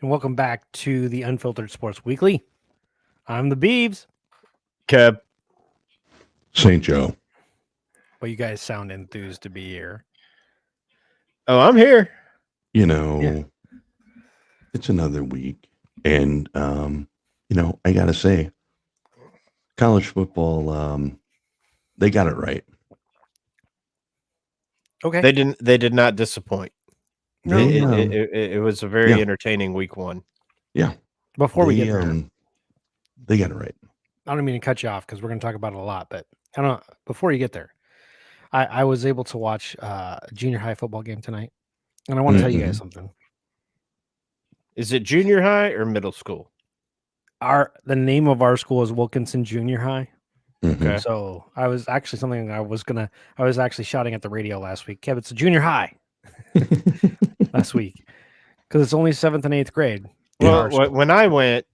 and welcome back to the Unfiltered Sports Weekly. I'm the Beebs, Kev. St. Joe. but you guys sound enthused to be here. Oh, I'm here. You know, Yeah. It's another week. And, I got to say, college football, they got it right. Okay. They did not disappoint. No, It was a very Yeah. entertaining week one. Yeah. Before we get there, they got it right. I don't mean to cut you off because we're going to talk about it a lot, but before you get there, I was able to watch a junior high football game tonight, and I want to tell you guys something. Is it junior high or middle school? The name of our school is Wilkinson Junior High. Okay. So I was actually I was actually shouting at the radio last week. Kev, it's a junior high last week because it's only 7th and 8th grade. Well, when I went,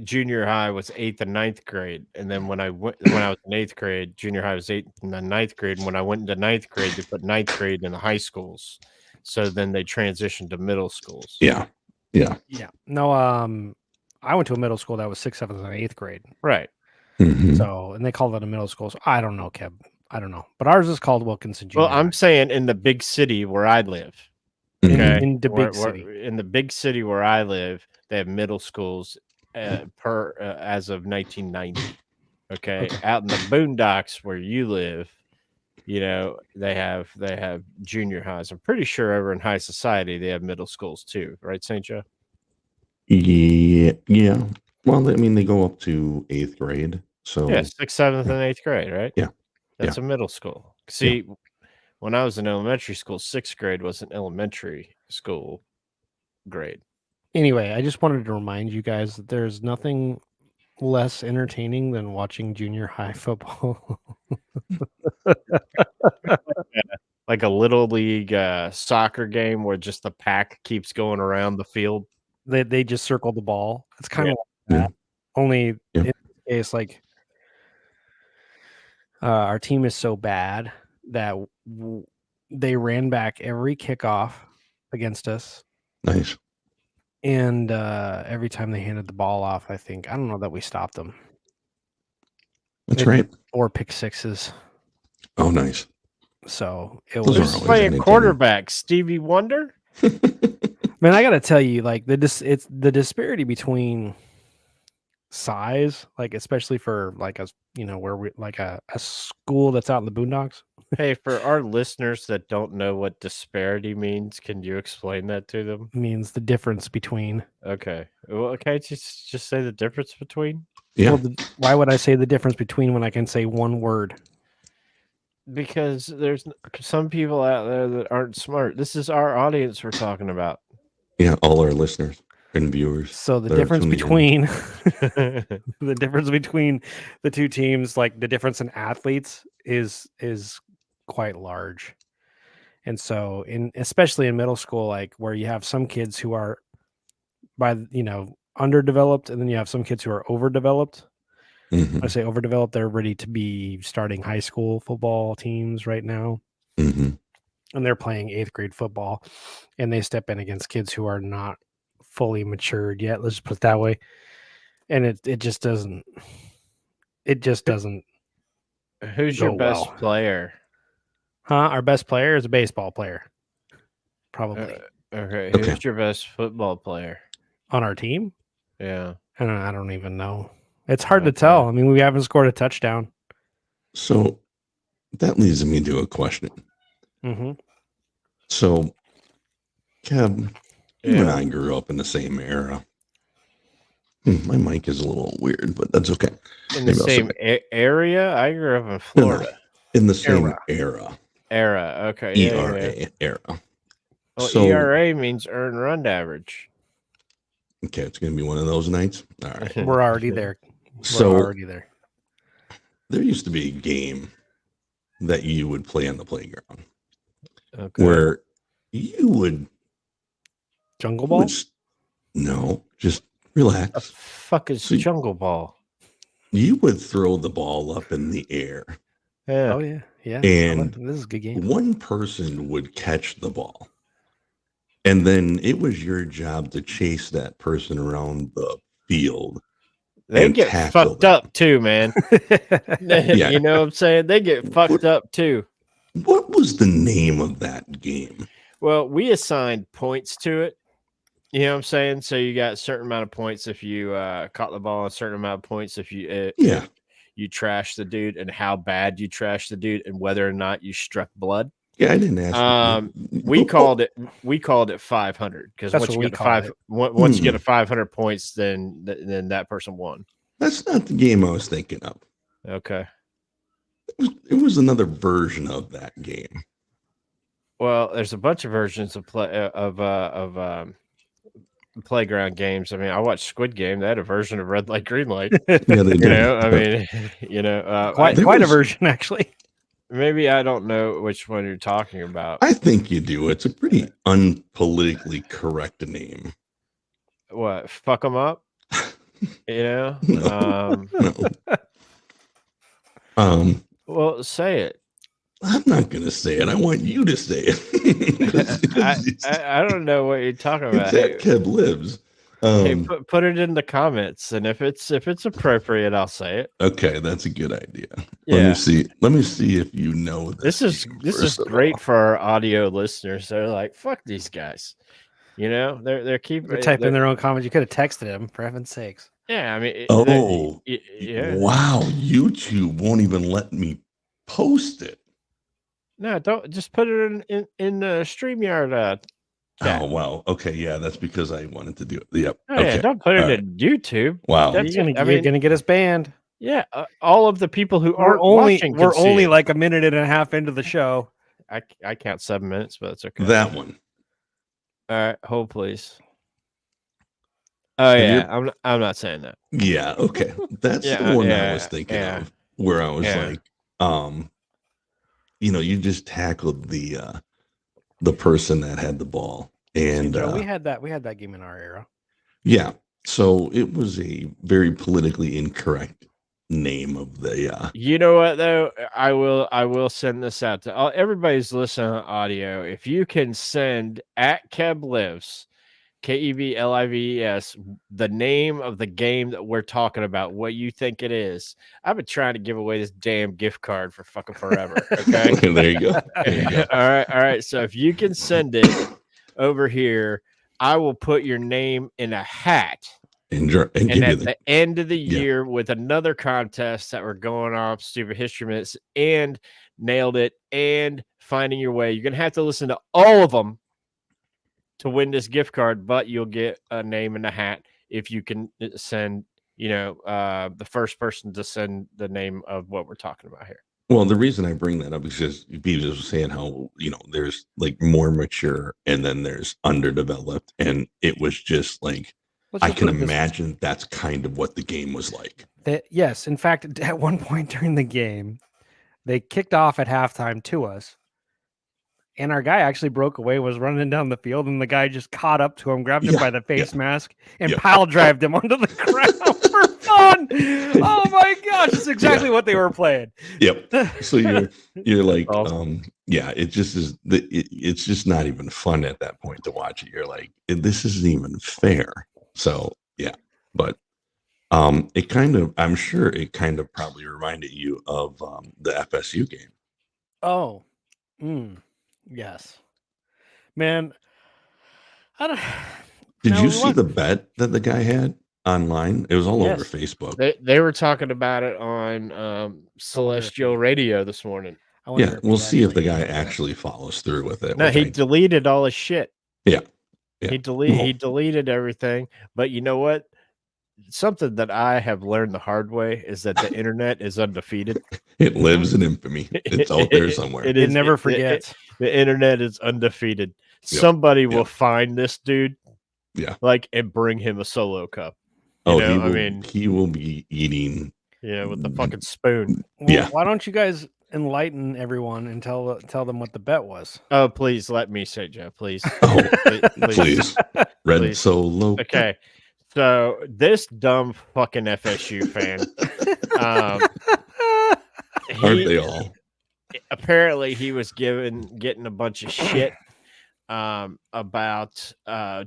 junior high was 8th and 9th grade, and then when I was in 8th grade, junior high was 8th and then 9th grade. And when I went into 9th grade, they put 9th grade in the high schools, so then they transitioned to middle schools. Yeah. No, I went to a middle school that was 6th, 7th, and 8th grade. Right. Mhm. So, and they called it a middle school. So I don't know, Kev. I don't know, but ours is called Wilkinson Junior. Well, I'm saying in the big city where I live. Mhm. Okay. in the big city. In the big city where I live, they have middle schools as of 1990. Okay. Out in the boondocks where you live, they have junior highs. I'm pretty sure over in high society they have middle schools too, right, St. Joe? Yeah. Well, I mean, they go up to 8th grade. So Yeah, 6th, 7th, and 8th grade, right? Yeah. That's a middle school. See, when I was in elementary school, 6th grade was an elementary school grade. Anyway, I just wanted to remind you guys that there's nothing less entertaining than watching junior high football. Like a little league soccer game where just the pack keeps going around the field. They just circle the ball. It's kind of Yeah. like that. Only Yeah. in this case, like our team is so bad that they ran back every kickoff against us. Nice. And every time they handed the ball off, I don't know that we stopped them. That's right. 4 pick sixes. Oh, nice. So it Those was are always Play a entertaining. quarterback, Stevie Wonder. Man, I gotta tell you, like it's the disparity between size, like especially for like a where we like a school that's out in the boondocks. Hey, for our listeners that don't know what disparity means, can you explain that to them? Means the difference between. Okay. Well, okay, just say the difference between. Yeah. Well, why would I say the difference between when I can say one word? Because there's some people out there that aren't smart. This is our audience we're talking about. Yeah. All our listeners and viewers. So the that are difference tuning in. between the difference between the two teams, like the difference in athletes is quite large. And so especially in middle school, like where you have some kids who are underdeveloped, and then you have some kids who are overdeveloped. Mhm. I say overdeveloped, they're ready to be starting high school football teams right now. Mhm. And they're playing 8th grade football, and they step in against kids who are not fully matured yet. Let's just put it that way. And it just doesn't. Who's go your best well. player? Our best player is a baseball player, probably Okay. Okay. Who's your best football player? on our team. Yeah. I don't even know. It's hard to Okay. tell. I mean, we haven't scored a touchdown. So that leads me to a question. Mm-hmm. So, Kev, you and Yeah. I grew up in the same era. My mic is a little weird, but that's okay. In the Maybe I'll same area? I grew up in Florida. In the same Era. era. Okay. Yeah, ERA yeah. era. Well, So- ERA means earned run average. Okay, it's going to be one of those nights. All right. We're already there. So already there. there used to be a game that you would play on the playground Okay. where you would Jungle ball. no, just The relax. fuck is See- jungle ball? You would throw the ball up in the air. Yeah. Oh yeah, yeah. And this is a good game. One person would catch the ball. And then it was your job to chase that person around the field. They and get tackle fucked them. up too, man. You know what I'm saying? They get fucked up too. What was the name of that game? Well, we assigned points to it. You know what I'm saying? So you got a certain amount of points if you caught the ball, a certain amount of points if you Yeah. if you trash the dude, and how bad you trash the dude, and whether or not you struck blood. Yeah, I didn't ask. We called it 500 because That's once what you we get to called it. once you get to 500 points, then that person won. That's not the game I was thinking of. Okay. It was another version of that game. Well, there's a bunch of versions of playground games. I mean, I watched Squid Game. They had a version of Red Light, Green Light. Yeah, they You did. know, I mean, you know, quite there a was- version actually. maybe I don't know which one you're talking about. I think you do. It's a pretty unpolitically correct name. What? Fuck them up? You know? No. No. Well, say it. I'm not gonna say it. I want you to say it. I don't know what you're talking about. It's at Kev Lives. Hey, put it in the comments, and if it's appropriate, I'll say it. Okay, that's a good idea. Yeah. Let me see if you know This is game, this is first of great all. for our audio listeners. They're like, "Fuck these guys," you know. They're keeping They're typing their own comments. You could have texted him, for heaven's sakes. Yeah, I mean, Oh, yeah. wow! YouTube won't even let me post it. No, don't just put it in the StreamYard. Chat. Oh wow. Okay, yeah, that's because I wanted to do it. Yep. Oh, okay. yeah, don't put it All in YouTube. Wow. That's You're I gonna mean, get us banned. yeah, all of the people who We're aren't watching can we're see only it. like a minute and a half into the show. I count 7 minutes, but that's okay. That one. All right, hold please. Oh And yeah, I'm not saying that. Yeah. Okay. That's Yeah, the one I yeah, was thinking yeah. of, where I was Yeah. like, you just tackled the person that had the ball, and Joe, we had that game in our era. yeah. So it was a very politically incorrect name of the. You know what though? I will send this out to everybody's listening on audio. If you can send at Keb Lives, KEBLIVES, the name of the game that we're talking about, what you think it is. I've been trying to give away this damn gift card for fucking forever. Okay. There you go. There you go. All right. So if you can send it over here, I will put your name in a hat. And give And you at the the end of the Yeah. year, with another contest that we're going off, Stupid History Minutes, and Nailed It, and Finding Your Way. You're gonna have to listen to all of them to win this gift card, but you'll get a name in the hat if you can send, the first person to send the name of what we're talking about here. Well, the reason I bring that up is because Beavis was saying how, there's like more mature and then there's underdeveloped. And it was just like, Let's I just can put it this way. imagine that's kind of what the game was like. Yes, in fact, at one point during the game, they kicked off at halftime to us, and our guy actually broke away, was running down the field, and the guy just caught up to him, grabbed him Yeah, by the face mask, and yeah. pile drived him onto the ground for fun. Oh my gosh, it's exactly what they were playing. Yep. So you're like, Awesome. yeah, it just is. It's just not even fun at that point to watch it. You're like, this isn't even fair. So yeah, but I'm sure it kind of probably reminded you of the FSU game. Oh, yes, man. I don't. Did Now, you see what- the bet that the guy had online? It was all over Yes. Facebook. They were talking about it on Celestial Radio this morning. I wonder Yeah, if he we'll see if the actually- guy actually follows through with it. No, which he I- deleted all his shit. Yeah. He Well- deleted everything. But you know what? Something that I have learned the hard way is that the internet is undefeated. it lives in infamy. It's out there somewhere. It It is- never it- forgets. The internet is undefeated. Yep, Somebody will yep. find this dude, Yeah. and bring him a solo cup. Oh, know, he will be eating. With the fucking spoon. Well, Yeah. Why don't you guys enlighten everyone and tell them what the bet was? Oh, please let me say, Joe, please. Oh, Please. please. Red Please. Solo. Okay. So this dumb fucking FSU fan, Aren't they all? apparently he was getting a bunch of shit about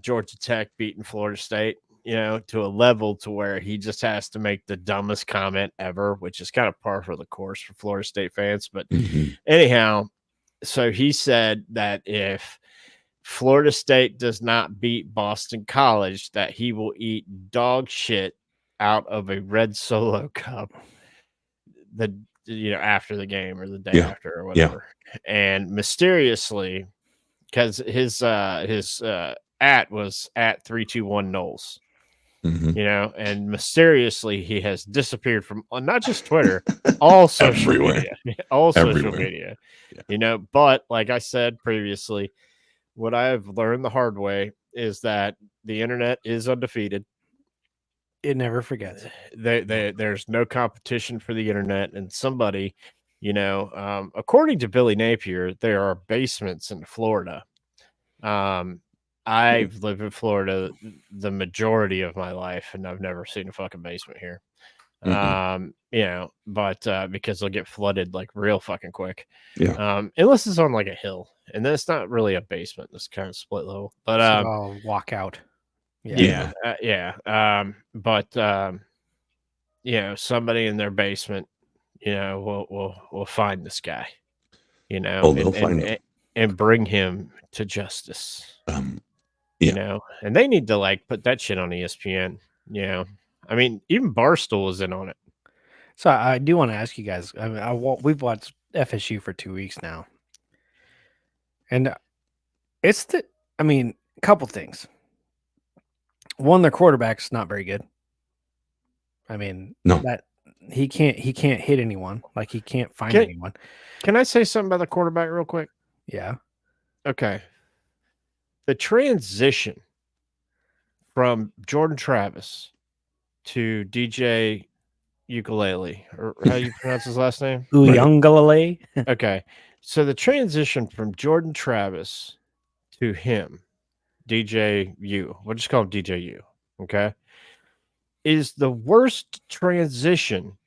Georgia Tech beating Florida State, to a level to where he just has to make the dumbest comment ever, which is kind of par for the course for Florida State fans. But Mhm. anyhow, so he said that if Florida State does not beat Boston College, that he will eat dog shit out of a red Solo cup after the game or the day Yeah. after or whatever. And mysteriously, because his at was at 321 Knowles, Mhm. and mysteriously he has disappeared from not just Twitter, all social Everywhere. media, all social Everywhere. media. Yeah. But like I said previously, what I have learned the hard way is that the internet is undefeated. It never forgets. There's no competition for the internet, and somebody, according to Billy Napier, there are basements in Florida. I've lived in Florida the majority of my life, and I've never seen a fucking basement here. But because they'll get flooded like real fucking quick. Yeah. Unless it's on like a hill, and then it's not really a basement. It's kind of split level. But So I'll walk out. Yeah. Somebody in their basement, will find this guy, Oh, they'll find him. and bring him to justice. Yeah. And they need to like put that shit on ESPN. I mean, even Barstool is in on it. So I do want to ask you guys. I mean, we've watched FSU for 2 weeks now, and it's a couple things. One, their quarterback's not very good. I mean, No. that he can't hit anyone. Like he can't find Okay. anyone. Can I say something about the quarterback real quick? Yeah. Okay. The transition from Jordan Travis to DJ Ukulele, or how you pronounce his last name? Uyunglele. Okay. So the transition from Jordan Travis to him, DJ U, we'll just call him DJ U, okay, is the worst transition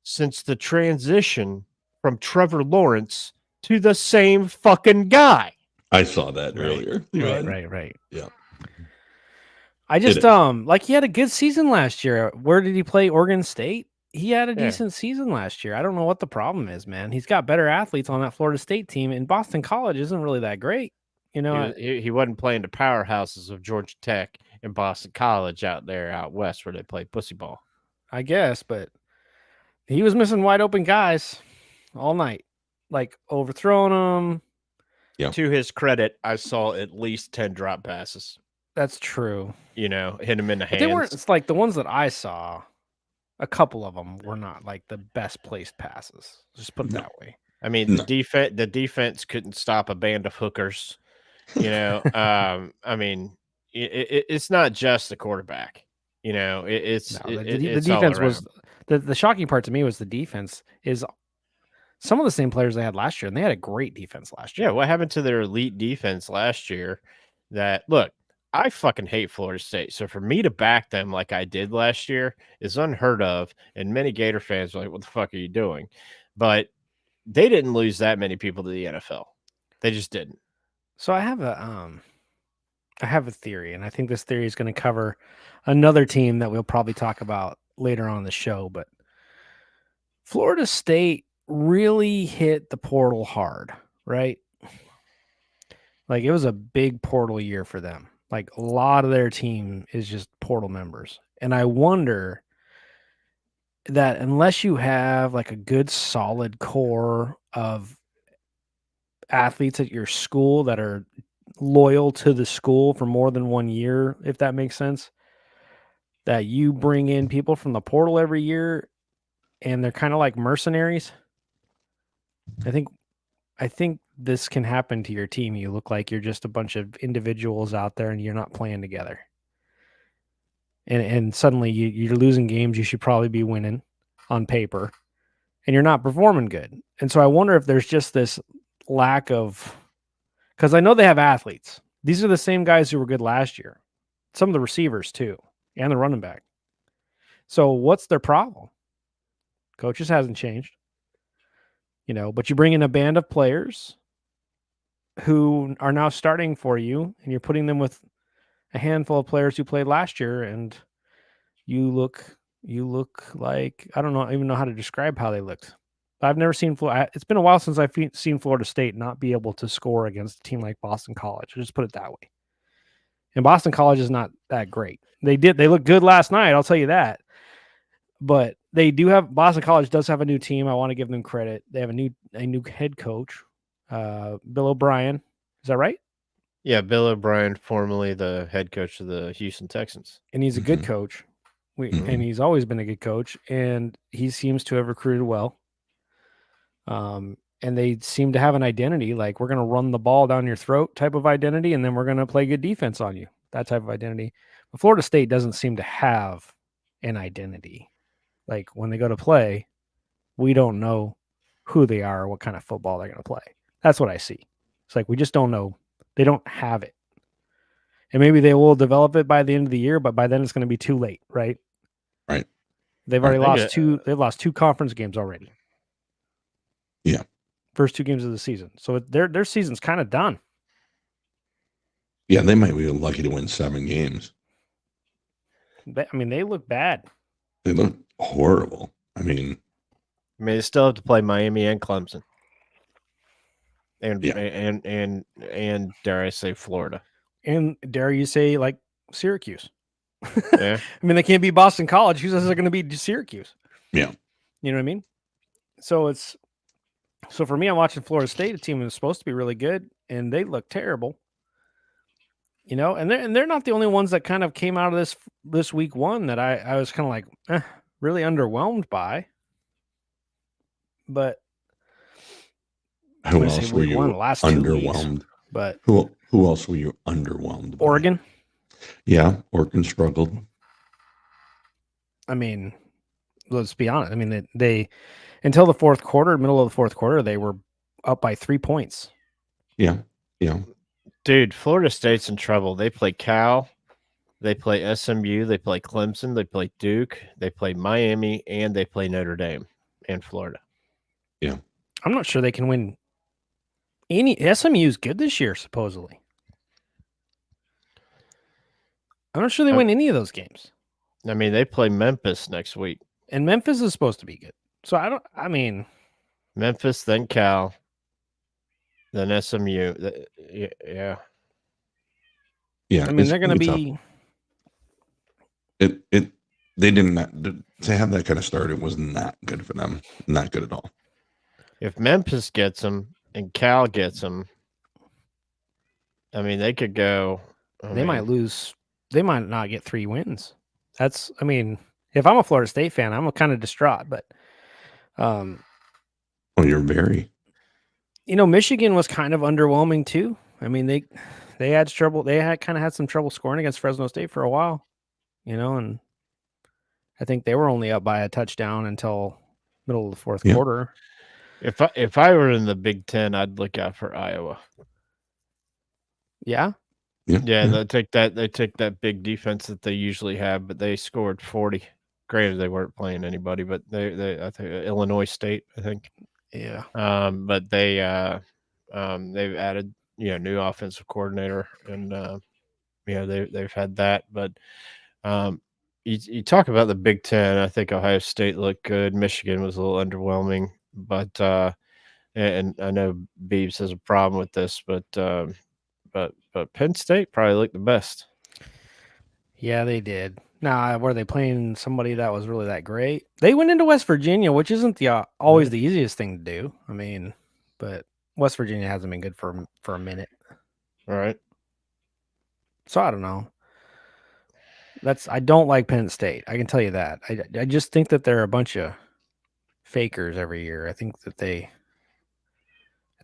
since the transition from Trevor Lawrence to the same fucking guy. I saw that Right. earlier. Right. Yeah. I just like he had a good season last year. Where did he play? Oregon State? He had a Yeah. decent season last year. I don't know what the problem is, man. He's got better athletes on that Florida State team, and Boston College isn't really that great. He wasn't playing the powerhouses of Georgia Tech and Boston College out west where they play pussy ball. I guess, but he was missing wide open guys all night, like overthrowing them. Yeah. To his credit, I saw at least 10 drop passes. That's true. Hit him in the But hands. they weren't. It's like the ones that I saw. A couple of them were not like the best placed passes. Just put it that way. I mean, No. the defense couldn't stop a band of hookers. I mean, it's not just the quarterback. The defense was the shocking part to me was the defense is some of the same players they had last year, and they had a great defense last year. Yeah, what happened to their elite defense last year? Look, I fucking hate Florida State. So for me to back them like I did last year is unheard of. And many Gator fans are like, what the fuck are you doing? But they didn't lose that many people to the NFL. They just didn't. So I have a theory, and I think this theory is going to cover another team that we'll probably talk about later on in the show. But Florida State really hit the portal hard, right? Like it was a big portal year for them. Like a lot of their team is just portal members. And I wonder that unless you have like a good solid core of athletes at your school that are loyal to the school for more than 1 year, if that makes sense, that you bring in people from the portal every year and they're kind of like mercenaries. I think this can happen to your team. You look like you're just a bunch of individuals out there and you're not playing together. And suddenly you're losing games you should probably be winning on paper, and you're not performing good. And so I wonder if there's just this lack of, because I know they have athletes. These are the same guys who were good last year. Some of the receivers too, and the running back. So what's their problem? Coaches hasn't changed. But you bring in a band of players who are now starting for you, and you're putting them with a handful of players who played last year, and you look like, I don't know even know how to describe how they looked. I've never seen it's been a while since I've seen Florida State not be able to score against a team like Boston College. I'll just put it that way. And Boston College is not that great. They look good last night, I'll tell you that. But Boston College does have a new team. I want to give them credit. They have a new head coach, Bill O'Brien. Is that right? Yeah, Bill O'Brien, formerly the head coach of the Houston Texans. And he's a good coach. And he's always been a good coach, and he seems to have recruited well. And they seem to have an identity, like we're going to run the ball down your throat type of identity, and then we're going to play good defense on you, that type of identity. But Florida State doesn't seem to have an identity. Like when they go to play, we don't know who they are or what kind of football they're going to play. That's what I see. It's like we just don't know. They don't have it. And maybe they will develop it by the end of the year, but by then it's going to be too late, right? Right. They've already lost two. They've lost 2 conference games already. Yeah. First 2 games of the season. So their season's kind of done. Yeah, they might be lucky to win 7 games. They look bad. They look horrible. I mean, they still have to play Miami and Clemson. And Yeah. and dare I say Florida. And dare you say like Syracuse. Yeah. I mean, they can't beat Boston College. Who says they're going to beat Syracuse? Yeah. You know what I mean? So for me, I'm watching Florida State, a team that was supposed to be really good, and they look terrible. You know, and they're not the only ones that kind of came out of this week 1 that I was kind of like really underwhelmed by. But who else were you last 2 underwhelmed? Weeks, but who else were you underwhelmed by? Oregon. Yeah, Oregon struggled. I mean, let's be honest. I mean, they until the fourth quarter, middle of the fourth quarter, they were up by 3 points. Yeah. Yeah. Dude, Florida State's in trouble. They play Cal, they play SMU, they play Clemson, they play Duke, they play Miami, and they play Notre Dame and Florida. Yeah. I'm not sure they can win any. SMU is good this year, supposedly. I'm not sure they win any of those games. I mean, they play Memphis next week. And Memphis is supposed to be good. So Memphis, then Cal, then SMU. Yeah. Yeah. I mean, they're going to be. They didn't to have that kind of start. It was not good for them. Not good at all. If Memphis gets them and Cal gets them, I mean, they could go. They might lose. They might not get 3 wins. If I'm a Florida State fan, I'm kind of distraught. But, you're very. Michigan was kind of underwhelming too. I mean, they had trouble. They kind of had some trouble scoring against Fresno State for a while, and I think they were only up by a touchdown until middle of the fourth quarter. If I were in the Big Ten, I'd look out for Iowa. Yeah. Yeah, they take that big defense that they usually have, but they scored 40. Granted, they weren't playing anybody, but I think Illinois State, I think. Yeah. But they've added new offensive coordinator, and they've had that. But you talk about the Big Ten. I think Ohio State looked good. Michigan was a little underwhelming, but and I know Beebs has a problem with this, but Penn State probably looked the best. Yeah, they did. Now, were they playing somebody that was really that great? They went into West Virginia, which isn't always the easiest thing to do. I mean, but West Virginia hasn't been good for a minute. All right. So I don't know. I don't like Penn State. I can tell you that. I just think that they're a bunch of fakers every year. I think that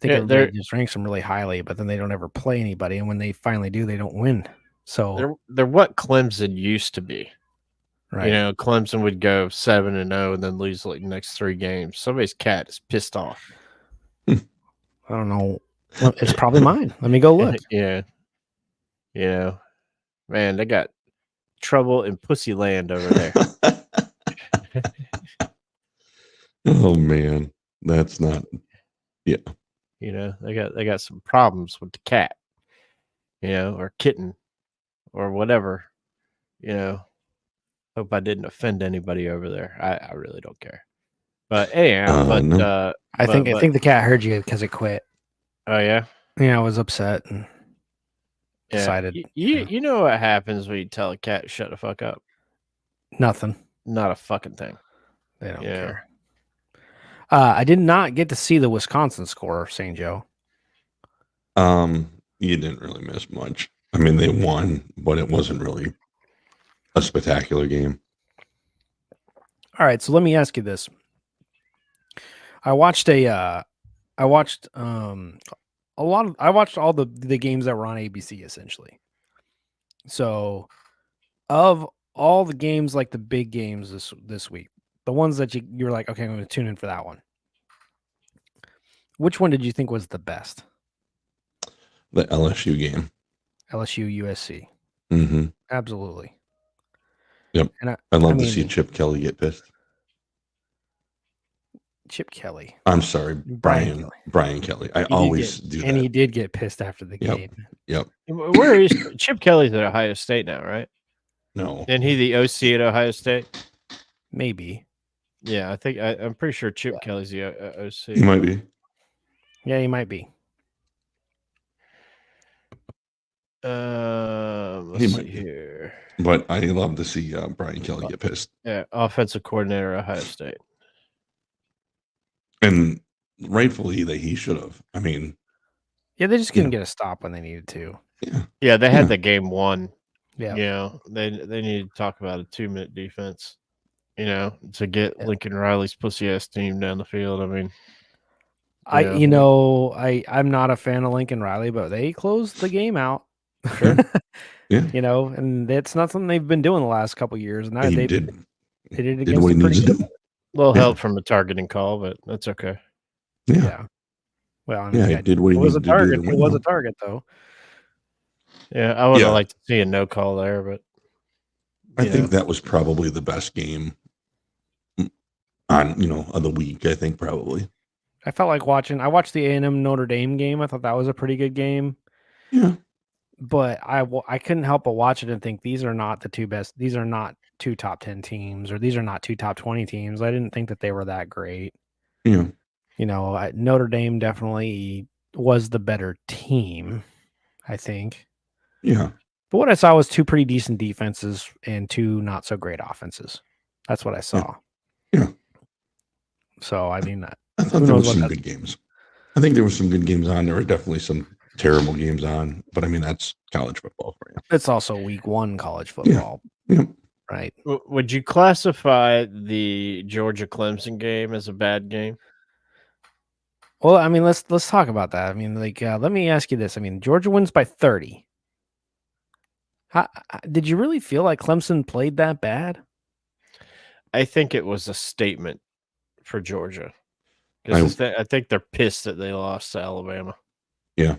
everybody just ranks them really highly, but then they don't ever play anybody, and when they finally do, they don't win. So they're what Clemson used to be. Right. Clemson would go 7-0 and then lose like the next 3 games. Somebody's cat is pissed off. I don't know. Well, it's probably mine. Let me go look. Yeah. Man, they got trouble in pussy land over there. Oh man, that's not. Yeah. You know, they got some problems with the cat, you know, or kitten, or whatever. You know, hope I didn't offend anybody over there. I really don't care. But anyhow, No. I think the cat heard you because it quit. oh yeah, Yeah, I was upset and yeah. decided You know what happens when you tell a cat to shut the fuck up? nothing. Not a fucking thing. They don't Yeah. care. I did not get to see the Wisconsin score, St. Joe. You didn't really miss much. I mean, they won, but it wasn't really a spectacular game. All right, so let me ask you this. I watched all the games that were on ABC essentially. So of all the games, like the big games this week, the ones that you're like, okay, I'm going to tune in for that one. Which one did you think was the best? The LSU game. LSU USC. Mm-hmm. Absolutely. Yep. And I'd love to see Chip Kelly get pissed. Chip Kelly. I'm sorry, Brian Kelly. I always do that. And he did get pissed after the game. Yep. Where is Chip Kelly's at Ohio State now, right? No. Isn't he the OC at Ohio State? Maybe. Yeah, I think I'm pretty sure Chip Kelly's the OC. He might be. Yeah, he might be. Let's see here. But I love to see Brian Kelly get pissed. Yeah, offensive coordinator, Ohio State. And rightfully that he should have. I mean, yeah, they just couldn't get a stop when they needed to. Yeah, they had the game won. Yeah. You know, they need to talk about a 2-minute defense, you know, to get Lincoln Riley's pussy ass team down the field. I mean, I'm not a fan of Lincoln Riley, but they closed the game out. Sure. Yeah. You know, and that's not something they've been doing the last couple of years. And He they did it did what he needs to do. A little help from a targeting call, but that's okay. Yeah. Well, I mean, he did what he needed to do. It was a target, though. Yeah, I would have liked to see a no call there, but I think that was probably the best game on, of the week. I think probably. I felt like I watched the A&M Notre Dame game. I thought that was a pretty good game. Yeah. But I couldn't help but watch it and think these are not the two best. These are not 2 top 10 teams, or these are not 2 top 20 teams. I didn't think that they were that great. Yeah. Notre Dame definitely was the better team, I think. Yeah. But what I saw was 2 pretty decent defenses and 2 not so great offenses. That's what I saw. Yeah. So, I mean, I thought there were some good games. I think there were some good games on. There were definitely some terrible games on, but I mean, that's college football for you. It's also week 1 college football. Yeah. Right. Would you classify the Georgia Clemson game as a bad game? Well, I mean, let's talk about that. I mean, let me ask you this. I mean, Georgia wins by 30. Did you really feel like Clemson played that bad? I think it was a statement for Georgia. I think they're pissed that they lost to Alabama. Yeah.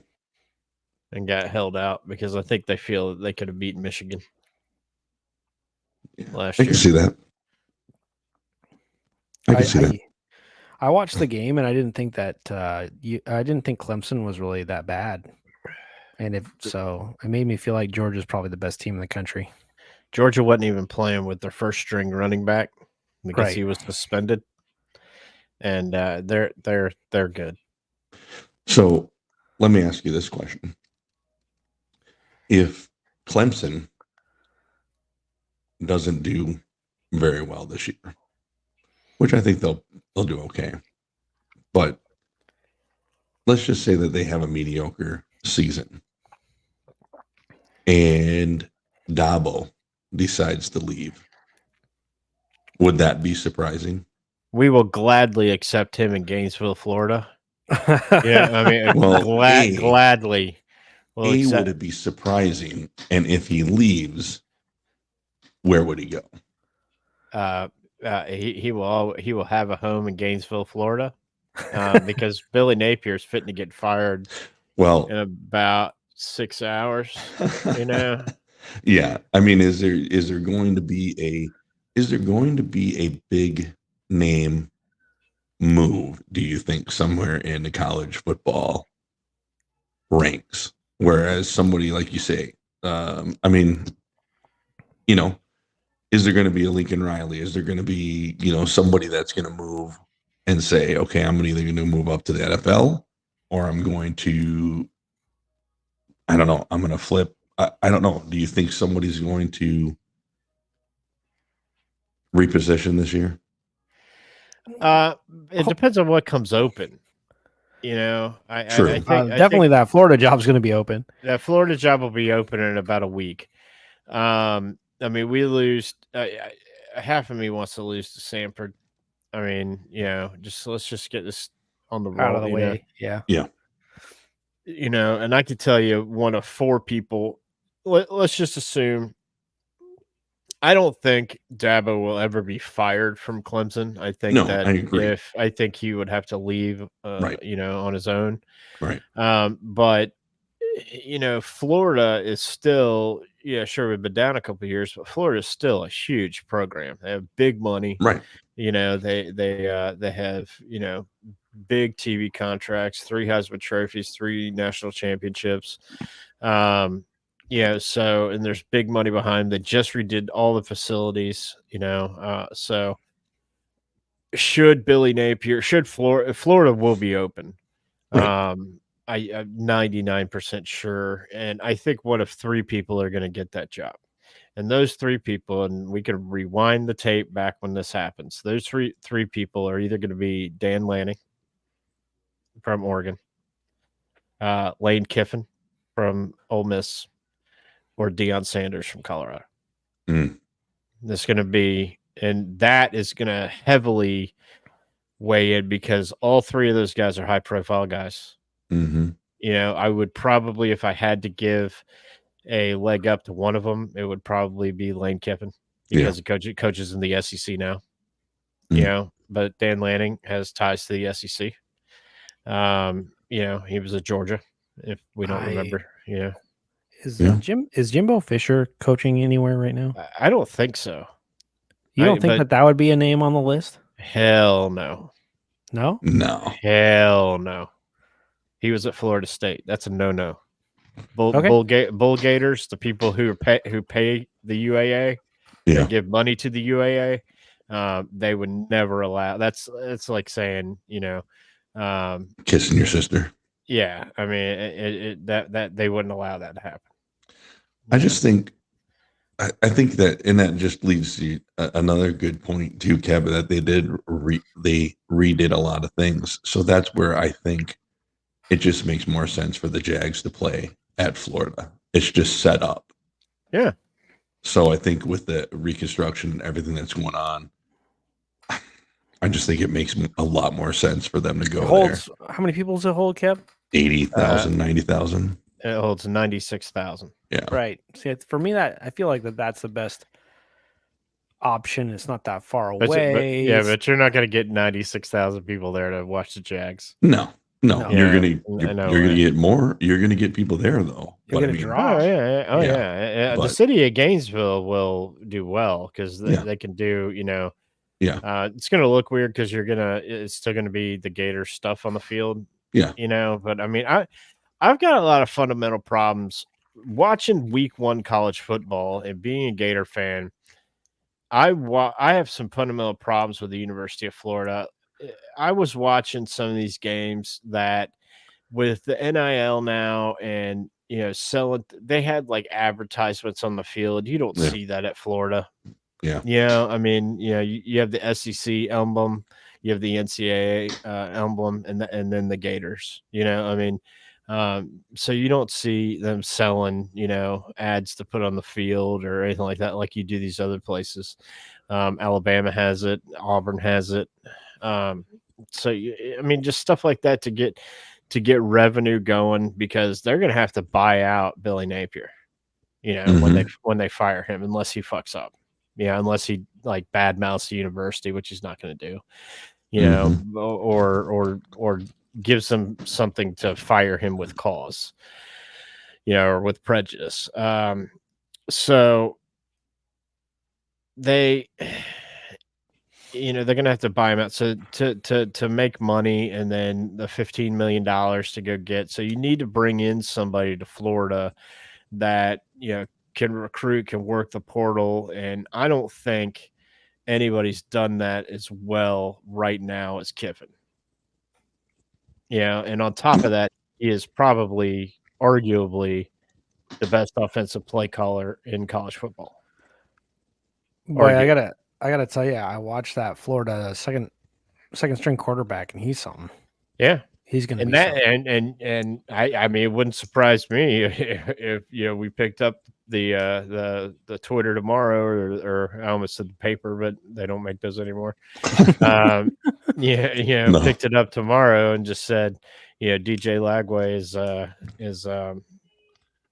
And got held out because I think they feel that they could have beaten Michigan last year. I can see that. I can see that. I watched the game and I didn't think that I didn't think Clemson was really that bad. And if so, it made me feel like Georgia's probably the best team in the country. Georgia wasn't even playing with their first string running back because he was suspended. And they're good. So let me ask you this question. If Clemson doesn't do very well this year, which I think they'll do okay, but let's just say that they have a mediocre season and Dabo decides to leave, would that be surprising? We will gladly accept him in Gainesville, Florida. Yeah, I mean, gladly. Would it be surprising? And if he leaves, where would he go? He will have a home in Gainesville, Florida, because Billy Napier's fitting to get fired. Well, in about 6 hours. Yeah. I mean, is there going to be a big name move do you think somewhere in the college football ranks? Whereas somebody like you say, I mean, you know, is there going to be a Lincoln Riley? Is there going to be, somebody that's going to move and say, okay, I'm either going to move up to the NFL or I'm going to, I don't know, I'm going to flip. I don't know. Do you think somebody's going to reposition this year? It depends on what comes open. I True. think Definitely that Florida job's going to be open. that Florida job will be open in about a week. I mean, we lose. Half of me wants to lose to Sanford. I mean, let's just get this on the roll. Out of the way. Yeah. And I could tell you one of four people. Let's just assume. I don't think Dabo will ever be fired from Clemson. I think I agree. I think he would have to leave, Right. On his own. Right. But Florida is still, sure, we've been down a couple of years, but Florida is still a huge program. They have big money. Right. They have, big TV contracts, 3 Heisman trophies, 3 national championships. So, and there's big money behind them. They just redid all the facilities, so should Florida will be open. Right. I'm 99% sure. And I think what if 3 people are going to get that job? And those 3 people, and we can rewind the tape back when this happens. Those three people are either going to be Dan Lanning from Oregon, Lane Kiffin from Ole Miss, or Deion Sanders from Colorado. That's going to be, and that is going to heavily weigh in because all 3 of those guys are high profile guys. Mm-hmm. I would probably, if I had to give a leg up to one of them, it would probably be Lane Kiffin because he coaches in the SEC now. But Dan Lanning has ties to the SEC. He was at Georgia, if we don't remember. Is Jimbo Fisher coaching anywhere right now? I don't think so. You don't think that would be a name on the list? Hell no. No? No. Hell no. He was at Florida State. That's a no-no. Bull Gators, the people who pay the UAA, they give money to the UAA, they would never allow. It's like saying, kissing your sister. Yeah, I mean, that they wouldn't allow that to happen. I just think, I think that, and that just leads to another good point too, Kevin, that they redid a lot of things. So that's where I think it just makes more sense for the Jags to play at Florida. It's just set up. Yeah. So I think with the reconstruction and everything that's going on, I just think it makes a lot more sense for them to go there. How many people does it hold, Kev? 80,000, 90,000. It holds 96,000. Yeah. Right. See, for me, I feel like that's the best option. It's not that far away. But you're not going to get 96,000 people there to watch the Jags. No. You're gonna get more. You're gonna get people there though. You're gonna draw. The city of Gainesville will do well because they can do. It's gonna look weird because it's still gonna be the Gator stuff on the field. Yeah. But I mean, I've got a lot of fundamental problems watching week 1 college football and being a Gator fan. I have some fundamental problems with the University of Florida. I was watching some of these games that with the NIL now and, selling, they had like advertisements on the field. You don't see that at Florida. Yeah. I mean, you have the SEC emblem, you have the NCAA emblem, and then the Gators, I mean, so you don't see them selling, ads to put on the field or anything like that, like you do these other places. Alabama has it, Auburn has it. So I mean, just stuff like that to get revenue going because they're going to have to buy out Billy Napier, when they fire him, unless he fucks up, unless he like badmouths the university, which he's not going to do, or gives them something to fire him with cause, or with prejudice. So they're gonna have to buy him out. So to make money, and then the $15 million to go get. So you need to bring in somebody to Florida that can recruit, can work the portal, and I don't think anybody's done that as well right now as Kiffin. And on top of that, he is probably, arguably, the best offensive play caller in college football. Boy, I gotta tell you, I watched that Florida second string quarterback, and he's something. Yeah, he's gonna and be that something. and I mean, it wouldn't surprise me if we picked up the Twitter tomorrow, or I almost said the paper, but they don't make those anymore. No. Picked it up tomorrow and just said, DJ Lagway is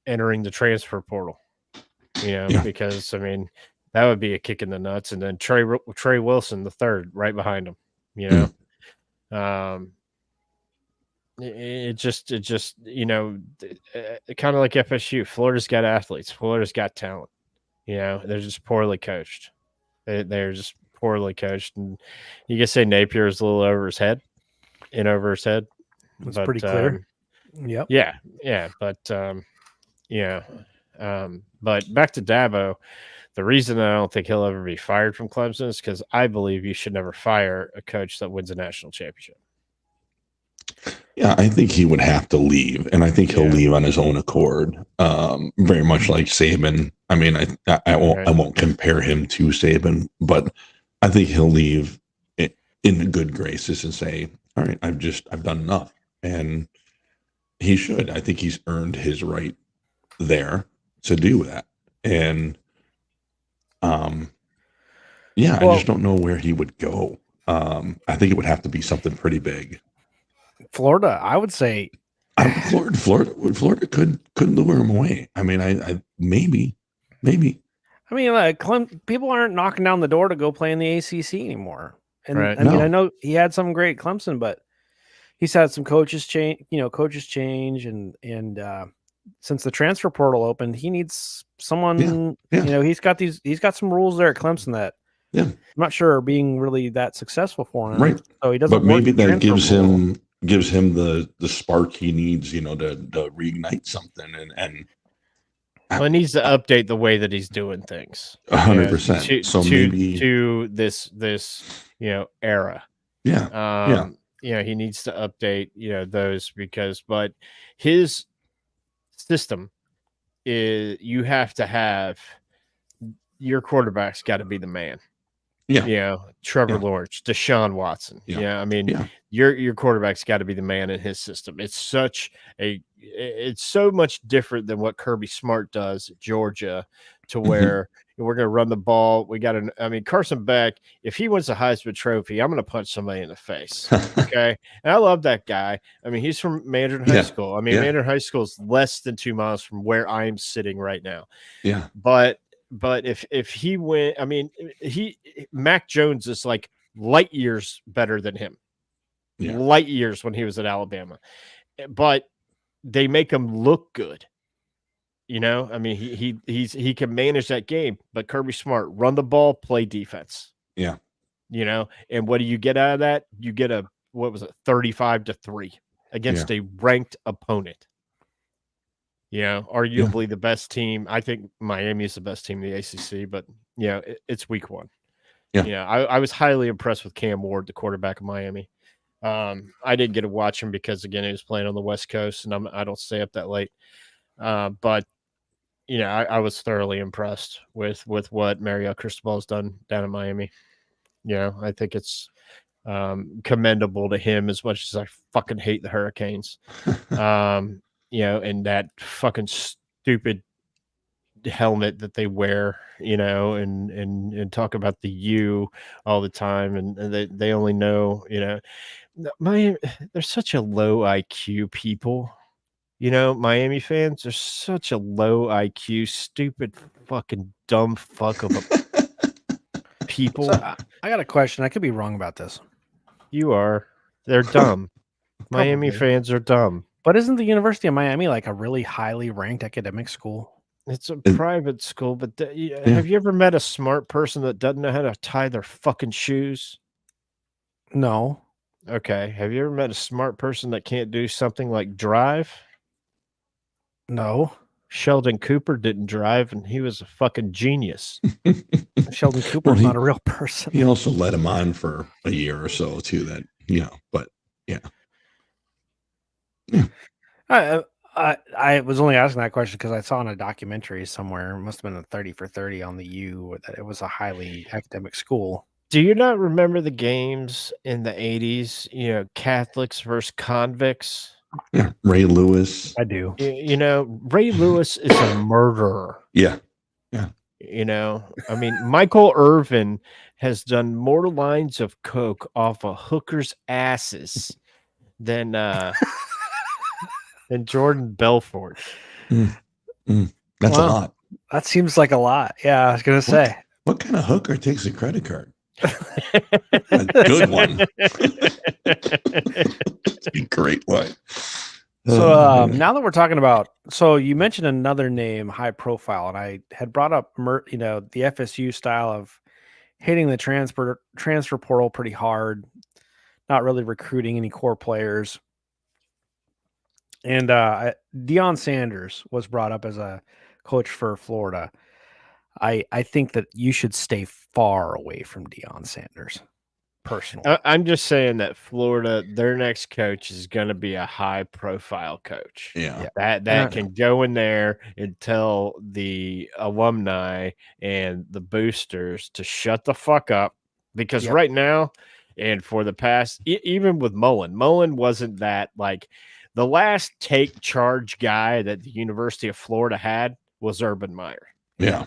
entering the transfer portal. Because I mean, that would be a kick in the nuts. And then Trey Wilson, the third, right behind him. It just kind of like FSU. Florida's got athletes. Florida's got talent. They're just poorly coached. They're just poorly coached, and you can say Napier is a little over his head. It's pretty clear. Yep. Yeah, but but back to Dabo. The reason I don't think he'll ever be fired from Clemson is because I believe you should never fire a coach that wins a national championship. Yeah, I think he would have to leave, and I think he'll leave on his own accord. Very much like Saban. I mean, I won't compare him to Saban, but I think he'll leave in good graces and say, "All right, I've done enough," and he should. I think he's earned his right there to do that, and I just don't know where he would go. I think it would have to be something pretty big. Florida, I would say. Florida could lure him away. I mean, I maybe. I mean, like people aren't knocking down the door to go play in the ACC anymore. And right. I mean, I know he had some great Clemson, but he's had some coaches change. And since the transfer portal opened, he needs someone. Yeah. He's got some rules there at Clemson that I'm not sure are being really that successful for him. Right. So he doesn't. But maybe that gives him the spark he needs, to reignite something, and well, he needs to update the way that he's doing things. 100%. So maybe to this era. Yeah. He needs to update those but his system is, you have to have your quarterback's got to be the man. Trevor Lawrence, Deshaun Watson. Your quarterback's got to be the man in his system. It's so much different than what Kirby Smart does at Georgia, to where we're going to run the ball. Carson Beck, if he wins the Heisman Trophy, I'm going to punch somebody in the face. Okay. And I love that guy. I mean, he's from Mandarin High School. Mandarin High School is less than 2 miles from where I'm sitting right now. Yeah. But if he went, Mac Jones is like light years better than him. Yeah. Light years when he was at Alabama. But they make him look good. He can manage that game, but Kirby Smart, run the ball, play defense. Yeah. And what do you get out of that? You get 35-3 against a ranked opponent. Arguably the best team. I think Miami is the best team in the ACC, but it's week 1. I was highly impressed with Cam Ward, the quarterback of Miami. I didn't get to watch him because, again, he was playing on the West Coast, and I don't stay up that late. But I was thoroughly impressed with what Mario Cristobal has done down in Miami. I think it's commendable to him, as much as I fucking hate the Hurricanes. And that fucking stupid helmet that they wear, and talk about the U all the time, and they only know, they're such a low IQ people. Miami fans are such a low IQ, stupid, fucking dumb fuck of a people. So, I got a question. I could be wrong about this. You are. They're dumb. Miami fans are dumb. But isn't the University of Miami like a really highly ranked academic school? It's a private school, but have you ever met a smart person that doesn't know how to tie their fucking shoes? No, Okay. Have you ever met a smart person that can't do something like drive? no. Sheldon Cooper didn't drive, and he was a fucking genius. Sheldon Cooper's not a real person. He also led him on for a year or so too. That but yeah. I was only asking that question because I saw in a documentary somewhere, it must have been a 30 for 30 on the U, that it was a highly academic school. Do you not remember the games in the 80s? You know, Catholics versus convicts? Yeah, Ray Lewis. I do. You know, Ray Lewis is a murderer. Yeah. You know, I mean, Michael Irvin has done more lines of coke off of hookers' asses than Jordan Belfort. That's a Wow. lot. That seems like a lot. Yeah, I was gonna say. What kind of hooker takes a credit card? A good one. It's a great one. So now that we're talking about, so you mentioned another name, high profile, and I had brought up, the FSU style of hitting the transfer portal pretty hard, not really recruiting any core players. And Deion Sanders was brought up as a coach for Florida. I think that you should stay far away from Deion Sanders, personally. I'm just saying that Florida, their next coach is going to be a high-profile coach. Yeah. That can go in there and tell the alumni and the boosters to shut the fuck up, because right now, and for the past, even with Mullen wasn't that, like, the last take charge guy that the University of Florida had was Urban Meyer. Yeah.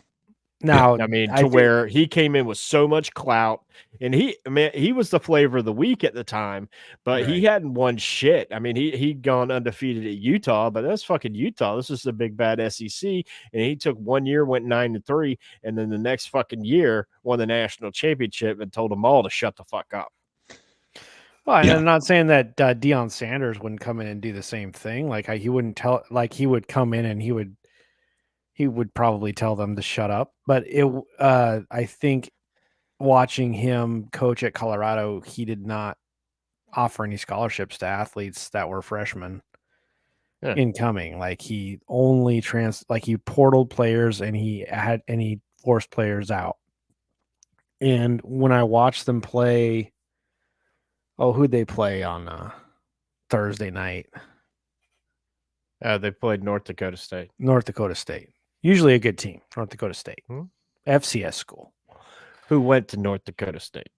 Now, I mean, where he came in with so much clout, and he was the flavor of the week at the time, but he hadn't won shit. I mean, he'd gone undefeated at Utah, but that's fucking Utah. This is the big bad SEC, and he took 1 year, went 9-3, and then the next fucking year won the national championship and told them all to shut the fuck up. Well, and I'm not saying that Deion Sanders wouldn't come in and do the same thing. Like he wouldn't tell, like he would come in and he would probably tell them to shut up. But I think watching him coach at Colorado, he did not offer any scholarships to athletes that were freshmen incoming. Like he only he portaled players and he forced players out. And when I watched them play, who'd they play on Thursday night? They played North Dakota State. North Dakota State. Usually a good team, North Dakota State. FCS school. Who went to North Dakota State?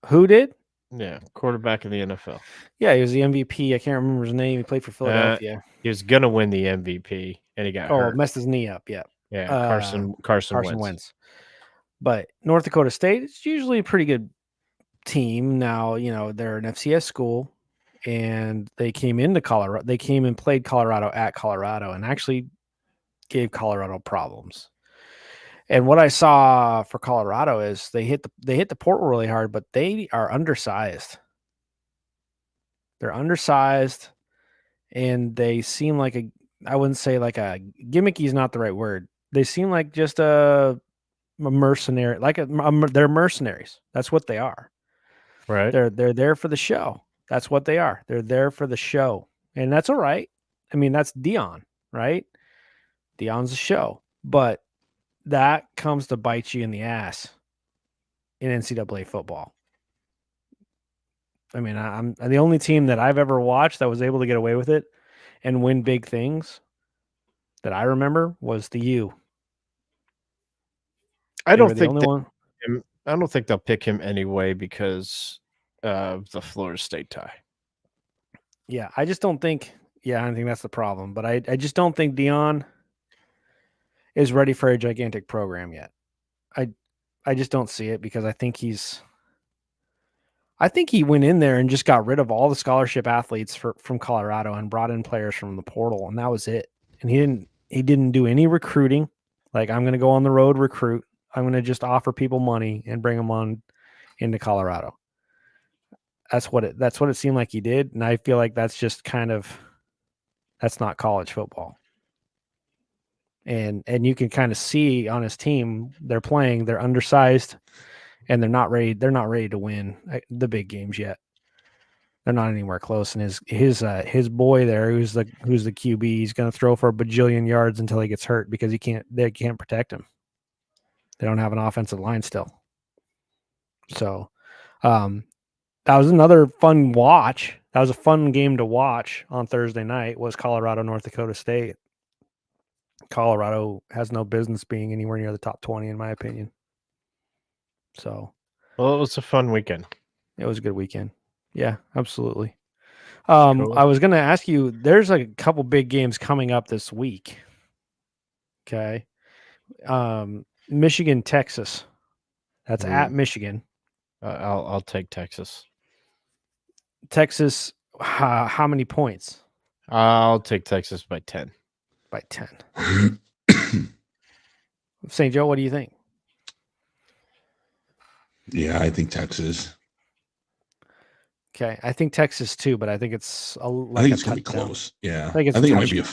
Who did? Yeah, quarterback in the NFL. Yeah, he was the MVP. I can't remember his name. He played for Philadelphia. He was going to win the MVP, and he got hurt. Messed his knee up, yeah. Yeah, Carson Wentz. But North Dakota State, it's usually a pretty good team. Now, they're an FCS school, and they came into Colorado. They came and played Colorado at Colorado and actually gave Colorado problems. And what I saw for Colorado is they hit the portal really hard, but they are undersized. They're undersized, and they seem like I wouldn't say like a gimmicky is not the right word. They seem like just a mercenary, they're mercenaries. That's what they are. Right. They're there for the show. That's what they are. They're there for the show, and that's all right. I mean, that's Deion, right? Deion's a show, but that comes to bite you in the ass in NCAA football. I mean, I'm the only team that I've ever watched that was able to get away with it and win big things that I remember was the U. I don't think they'll pick him anyway because of the Florida State tie. Yeah, I just don't think. Yeah, I think that's the problem. But I just don't think Deion is ready for a gigantic program yet. I just don't see it because I think he went in there and just got rid of all the scholarship athletes from Colorado and brought in players from the portal, and that was it. And he didn't do any recruiting. Like, I'm going to go on the road recruit. I'm going to just offer people money and bring them on into Colorado. That's what it seemed like he did, and I feel like that's just that's not college football. And you can kind of see on his team they're undersized, and they're not ready. They're not ready to win the big games yet. They're not anywhere close. And his boy there, who's the QB, he's going to throw for a bajillion yards until he gets hurt because they can't protect him. They don't have an offensive line still. So, that was another fun watch. That was a fun game to watch on Thursday night. Was Colorado, North Dakota State. Colorado has no business being anywhere near the top 20, in my opinion. So, well, it was a fun weekend. It was a good weekend. Yeah, absolutely. Cool. I was going to ask you, there's a couple big games coming up this week. Okay. Michigan, Texas. That's at Michigan. I'll take Texas. Texas, how many points? I'll take Texas by 10. By 10. St. Joe, what do you think? Yeah, I think Texas. Okay, I think Texas too, but I think it's I think it's gonna be close. Yeah, I think it might be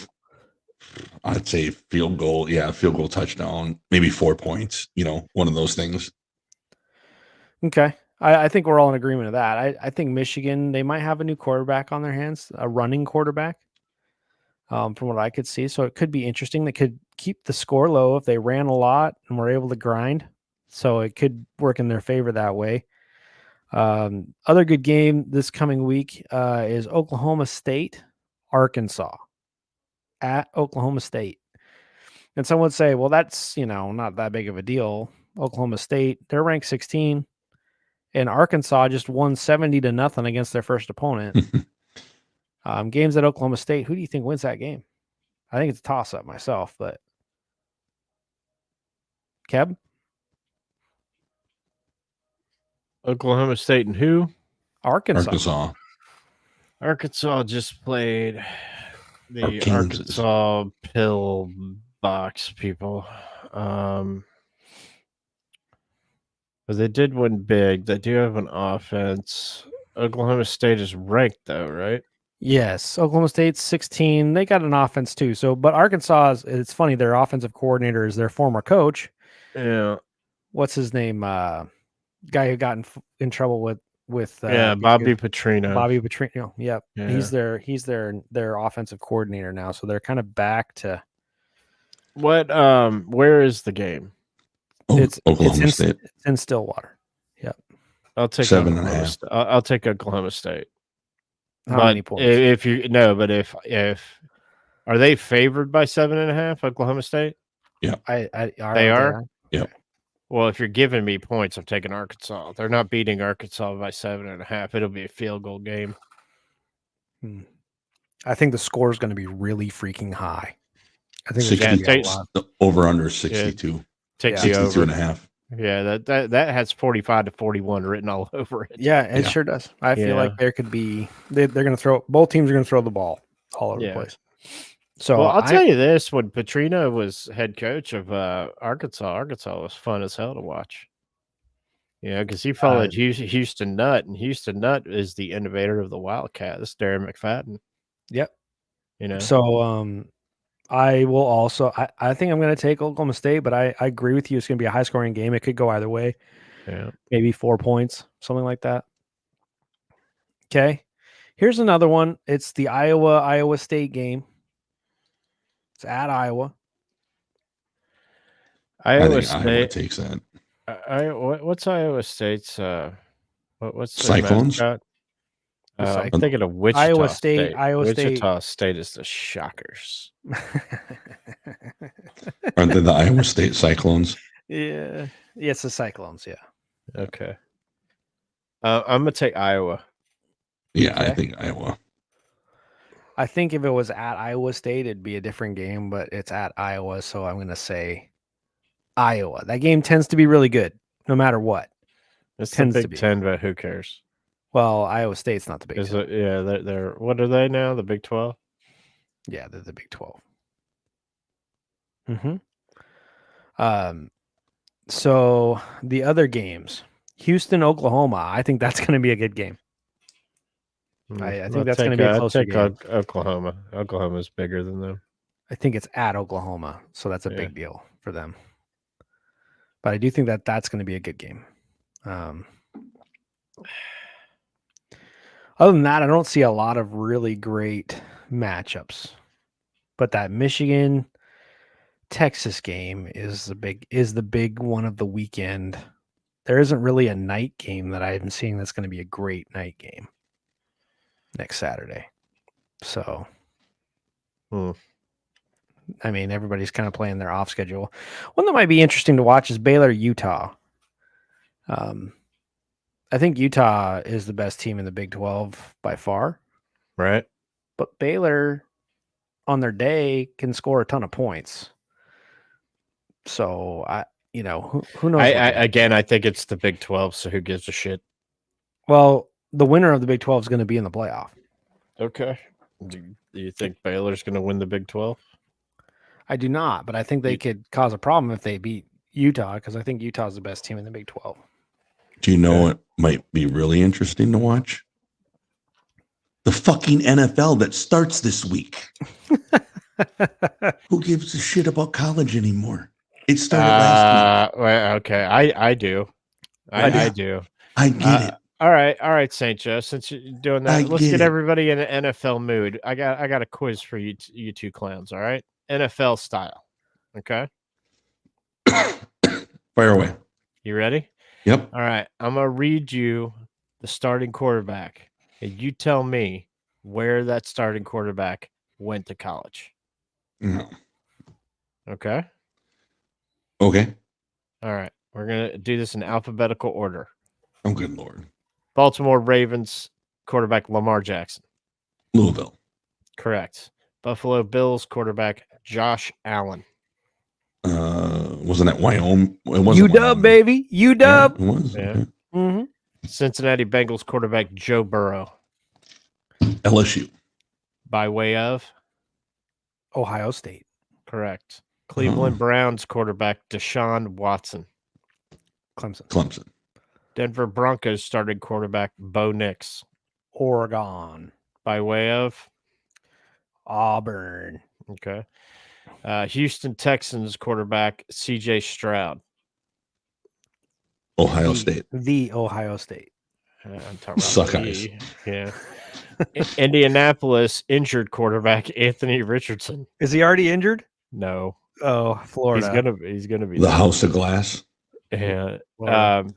I'd say field goal. Yeah, field goal touchdown, maybe 4 points. One of those things. Okay, I think we're all in agreement of that. I think Michigan, they might have a new quarterback on their hands, a running quarterback, from what I could see. So it could be interesting. They could keep the score low if they ran a lot and were able to grind. So it could work in their favor that way. Other good game this coming week is Oklahoma State, Arkansas at Oklahoma State. And some would say, well, that's, not that big of a deal. Oklahoma State, they're ranked 16, and Arkansas just won 70-0 against their first opponent. Games at Oklahoma State. Who do you think wins that game? I think it's a toss up myself, but Keb? Oklahoma State and who? Arkansas. Arkansas just played the Kansas. Arkansas pill box people. But they did win big. They do have an offense. Oklahoma State is ranked though, right? Yes, Oklahoma State's 16. They got an offense too. So, but Arkansas it's funny. Their offensive coordinator is their former coach. Yeah. What's his name? Guy who got in trouble with Bobby Petrino. Bobby Petrino. Yep. Yeah. He's their offensive coordinator now. So they're kind of back to what. Where is the game? It's Oklahoma State. It's in Stillwater. Yep. I'll take 7.5. I'll take Oklahoma State. How many points? If are they favored by 7.5? Oklahoma State. Yeah, they are. Yeah. Well, if you're giving me points, I'm taking Arkansas. They're not beating Arkansas by 7.5. It'll be a field goal game. I think the score is going to be really freaking high. I think 60, over under 62. Yeah, take the 62 over. and a half. Yeah, that has 45 to 41 written all over it. Yeah, it sure does. I feel like there could be they're going to throw, both teams are going to throw the ball all over the place. So I'll tell you this: when Petrino was head coach of Arkansas was fun as hell to watch. Because he followed Houston Nutt, and Houston Nutt is the innovator of the Wildcat. This is Darren McFadden. Yep. So I will also. I think I'm going to take Oklahoma State, but I agree with you. It's going to be a high scoring game. It could go either way. Yeah, maybe 4 points, something like that. Okay, here's another one. It's the Iowa State game. It's at Iowa. Iowa takes that. What's Iowa State's? What's Cyclones? I'm thinking of Wichita Iowa State. Wichita State is the Shockers. Aren't they the Iowa State Cyclones? Yeah, it's the Cyclones. Yeah. Okay. I'm gonna take Iowa. Yeah, okay. I think Iowa. I think if it was at Iowa State, it'd be a different game, but it's at Iowa, so I'm going to say Iowa. That game tends to be really good, no matter what. It's the Big Ten, but who cares? Well, Iowa State's not the Big Ten. They're what are they now? The Big 12? Yeah, they're the Big 12. Mm-hmm. So the other games, Houston, Oklahoma. I think that's going to be a good game. I think that's going to be a closer game. Oklahoma. Oklahoma's bigger than them. I think it's at Oklahoma, so that's a big deal for them. But I do think that that's going to be a good game. Um, other than that, I don't see a lot of really great matchups. But that Michigan Texas game is the big one of the weekend. There isn't really a night game that I'm seeing that's going to be a great night game next Saturday. So, I mean, everybody's kind of playing their off schedule. One that might be interesting to watch is Baylor Utah. I think Utah is the best team in the Big 12 by far, Right. but Baylor on their day can score a ton of points. So who knows? I think it's the Big 12. So who gives a shit? Well, the winner of the Big 12 is going to be in the playoff. Okay. Do you think Baylor's going to win the Big 12? I do not, but I think they could cause a problem if they beat Utah because I think Utah's the best team in the Big 12. Do you know what might be really interesting to watch? The fucking NFL that starts this week. Who gives a shit about college anymore? It started last week. Well, okay. I do. I do. I get it. All right, St. Joe. Since you're doing that, let's get get it. everybody in an NFL mood. I got a quiz for you, you two clowns. All right, NFL style. Okay, Fire away. you ready? Yep. All right, I'm gonna read you the starting quarterback, and you tell me where that starting quarterback went to college. No. Okay. Okay. All right, we're gonna do this in alphabetical order. Oh, good Lord. Baltimore Ravens quarterback Lamar Jackson. Louisville. Correct. Buffalo Bills quarterback Josh Allen. Wasn't that Wyoming? It wasn't UW, Wyoming. baby. UW. Yeah, it was. Yeah. Okay. Mm-hmm. Cincinnati Bengals quarterback Joe Burrow. LSU. By way of? Ohio State. Correct. Cleveland Browns quarterback Deshaun Watson. Clemson. Denver Broncos starting quarterback Bo Nix. Oregon. By way of? Auburn. Okay. Houston Texans quarterback CJ Stroud. Ohio State. The Ohio State. I'm talking Suck about eyes. Yeah. Indianapolis injured quarterback Anthony Richardson. Is he already injured? No. Oh, Florida. He's gonna be The House of Glass. Yeah. Florida.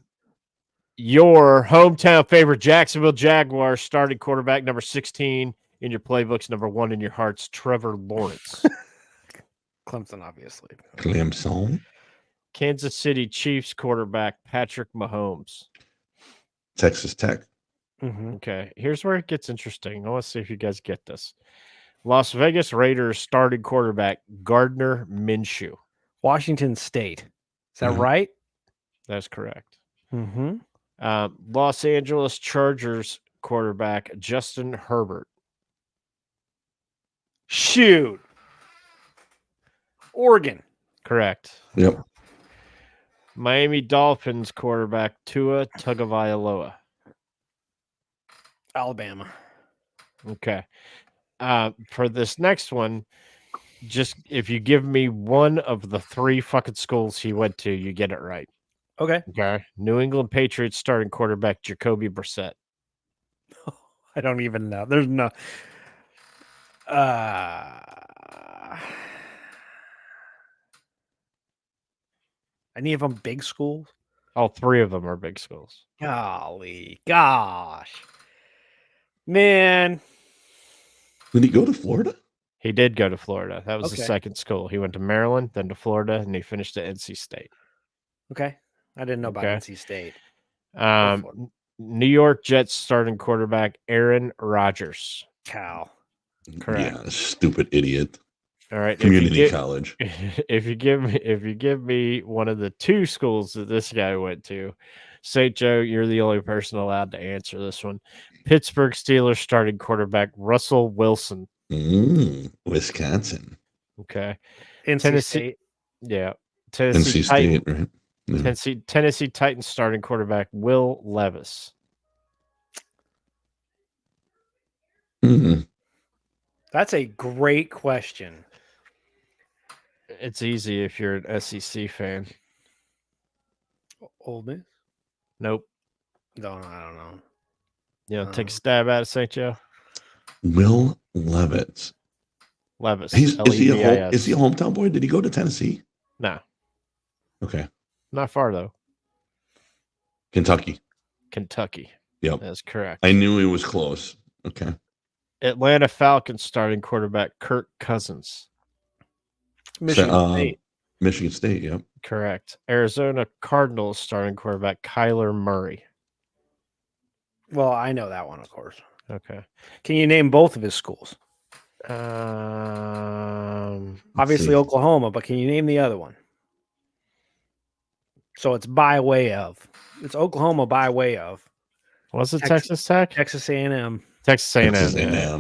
Your hometown favorite Jacksonville Jaguars starting quarterback number 16 in your playbooks, number 1 in your hearts, Trevor Lawrence. Clemson, obviously. Clemson. Kansas City Chiefs quarterback Patrick Mahomes. Texas Tech. Mm-hmm. Okay, here's where it gets interesting. I want to see if you guys get this. Las Vegas Raiders starting quarterback Gardner Minshew. Washington State. Is that Mhm. right? That's correct. Mm-hmm. Los Angeles Chargers quarterback Justin Herbert. Shoot. Oregon. Correct. Yep. Miami Dolphins quarterback Tua Tagovailoa. Alabama. Okay. For this next one, just if you give me one of the 3 fucking schools he went to, you get it right. Okay. Okay. New England Patriots starting quarterback Jacoby Brissett. I don't even know. There's no. Any of them big schools? All 3 of them are big schools. Golly, gosh, man. Did he go to Florida? He did go to Florida. That was the Okay. second school. He went to Maryland, then to Florida, and he finished at NC State. Okay, I didn't know about Okay. NC State. New York Jets starting quarterback Aaron Rodgers. Cow. Correct. Yeah, stupid idiot. All right. Community college. If you give me one of the 2 schools that this guy went to, St. Joe, you're the only person allowed to answer this one. Pittsburgh Steelers starting quarterback Russell Wilson. Wisconsin. Okay. NC Tennessee. State. Yeah. NC State, right? Yeah. Tennessee Titans starting quarterback Will Levis. Mhm. That's a great question. It's easy if you're an SEC fan. Ole Miss. Nope. No, I don't know. Take a stab at it, St. Joe. Will Levis. Levis. Is he a Levis. is he a hometown boy? Did he go to Tennessee? No, Okay. not far though. Kentucky. Kentucky. Yep. That's correct. I knew he was close. Okay. Atlanta Falcons starting quarterback Kirk Cousins. Michigan State. Michigan State, yep. Correct. Arizona Cardinals starting quarterback Kyler Murray. Well, I know that one, of course. Okay. Can you name both of his schools? Obviously see. Oklahoma, but can you name the other one? So it's by way of. It's Oklahoma by way of Was it Texas- Texas Tech? Texas A&M. Texas A&M. Texas yeah.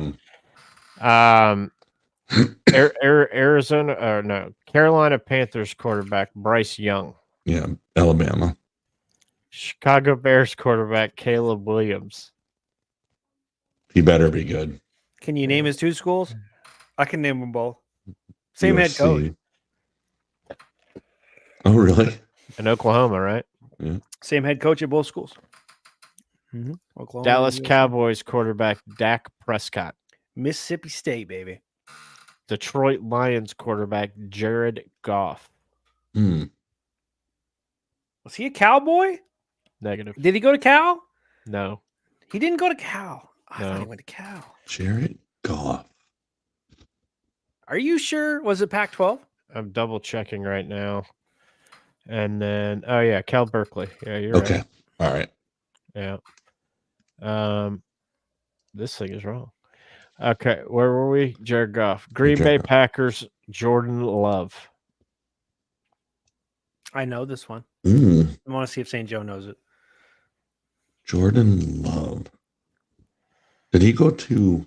A&M. Arizona, or no, Carolina Panthers quarterback Bryce Young. Yeah, Alabama. Chicago Bears quarterback Caleb Williams. He better be good. Can you name his two schools? I can name them both. Same head coach. USC. Oh, really? In Oklahoma, right? Same head coach at both schools. Oklahoma, Dallas and USC. Cowboys quarterback Dak Prescott. Mississippi State, baby. Detroit Lions quarterback Jared Goff. Hmm. Was he a Cowboy? Negative. Did he go to Cal? No. He didn't go to Cal. I thought he No. went to Cal. Jared Goff. Are you sure? Was it Pac-12? I'm double checking right now. And then, oh yeah, Cal Berkeley. Yeah, you're Okay. right. All right. Yeah. This thing is wrong. Okay, where were we? Jared Goff. Green Jared Bay Goff. Packers, Jordan Love. I know this one. Mm, I want to see if St. Joe knows it. Jordan Love. Did he go to?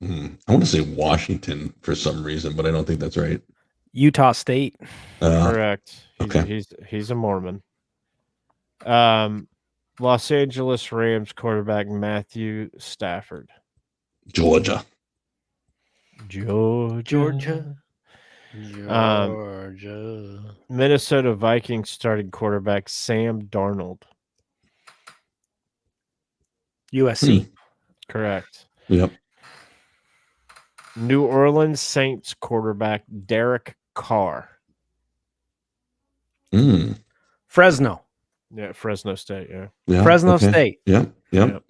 I want to say Washington for some reason, but I don't think that's right. Utah State. Correct. okay. He's a Mormon. Los Angeles Rams quarterback Um, Matthew Stafford. Georgia. Georgia. Georgia. Minnesota Vikings starting quarterback Sam Darnold. USC. Correct. Yep. New Orleans Saints quarterback Derek Carr. Mm, Fresno. Yeah, Fresno State. Yeah. yeah. Fresno okay. State. Yep. Yep. Yep.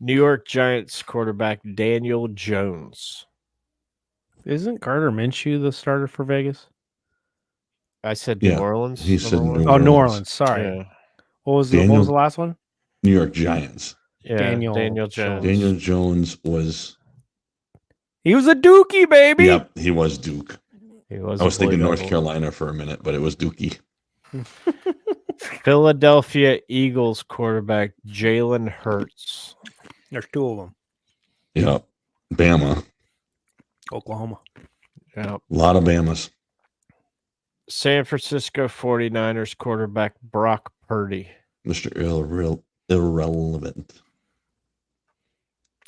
New York Giants quarterback Daniel Jones. Isn't Gardner Minshew the starter for Vegas? I said Yeah, New Orleans. he said number New one? Oh, New Orleans. Orleans. Sorry. Yeah. What was Daniel- the last one? New York Giants. Yeah, Daniel Daniel Jones. Jones. Daniel Jones was. He was a Dookie, baby. Yep. He was Duke. He was I was a thinking Blue North Devil. Carolina for a minute, but it was Dookie. Philadelphia Eagles quarterback Jalen Hurts. There's two of them. Yep. Bama. Oklahoma. Yeah. A lot of Bamas. San Francisco 49ers quarterback Brock Purdy. Mr. Irrelevant.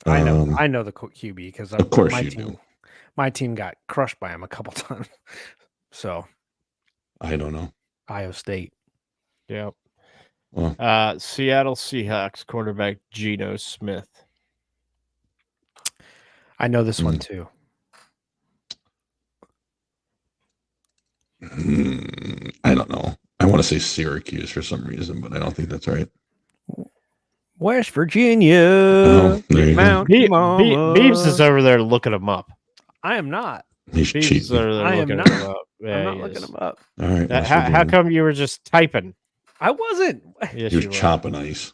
I know the QB because Of course my you team, do. My team got crushed by him a couple times. So I don't know. Iowa State. Yep. Well, Seattle Seahawks quarterback Geno Smith. I know this one too. I don't know. I want to say Syracuse for some reason, but I don't think that's right. West Virginia. Oh, there you go. Mount Mama. Beebs is over there looking him up. I am not. He's Beebs is cheating. over there I am looking not. him up. Yeah, I'm not he looking is. him up. All right. West How Virginia. come you were just typing? I wasn't. Yes, He was you were. chopping ice.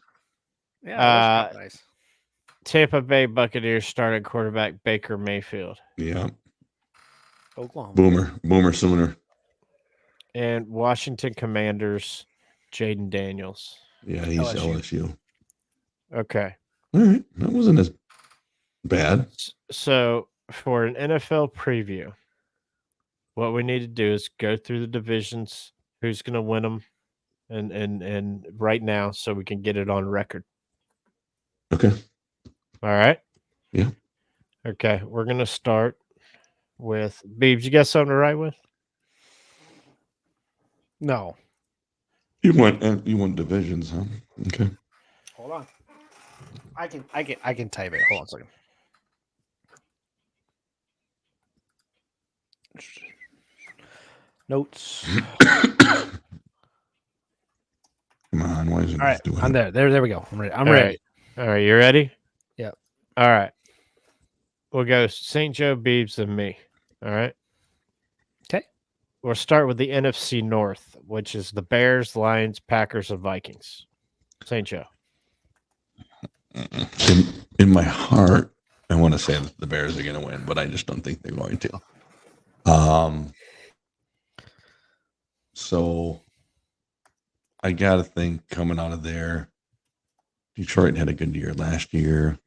Yeah, that's not nice. Tampa Bay Buccaneers starting quarterback Baker Mayfield. Yeah. Oklahoma. Boomer Sooner. And Washington Commanders Jaden Daniels. Yeah, he's LSU. LSU. Okay. All right. That wasn't as bad. So for an NFL preview, what we need to do is go through the divisions, who's going to win them, and right now, so we can get it on record. Okay. All right. Yeah. Okay, we're going to start with Beebs. You got something to write with? No. You want divisions, huh? Okay. Hold on. I can type it. Hold on a second. Notes. Come on, why isn't All right, this doing I'm it? there. There we go. I'm ready. I'm All ready. right. All right, you ready? Yep. All right. We'll go St. Joe, Beebs, and me. All right. 'Kay. We'll start with the NFC North, which is the Bears, Lions, Packers, and Vikings. St. Joe. In my heart, I want to say that the Bears are going to win, but I just don't think they're going to. So I got to think coming out of there, Detroit had a good year last year.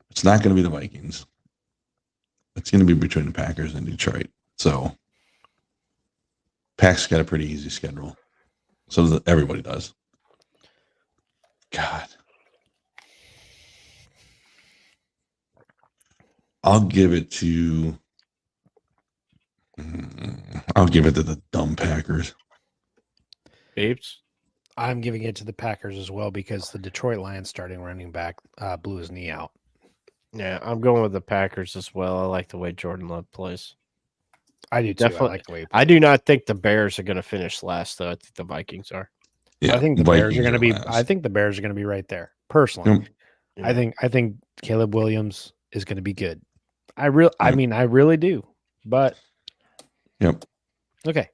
It's not going to be the Vikings. It's going to be between the Packers and Detroit. So Pack's got a pretty easy schedule. So everybody does. God. I'll give it to the dumb Packers. Beebs. I'm giving it to the Packers as well because the Detroit Lions starting running back blew his knee out. Yeah, I'm going with the Packers as well. I like the way Jordan Love plays. I do too. Definitely. I like the way he I do not think the Bears are going to finish last, though. I think the Vikings are. Yeah, I think the Bears are Vikings going to be. last. I think the Bears are going to be right there. Personally, Yep. I think Caleb Williams is going to be good. I really do. But Yep. okay.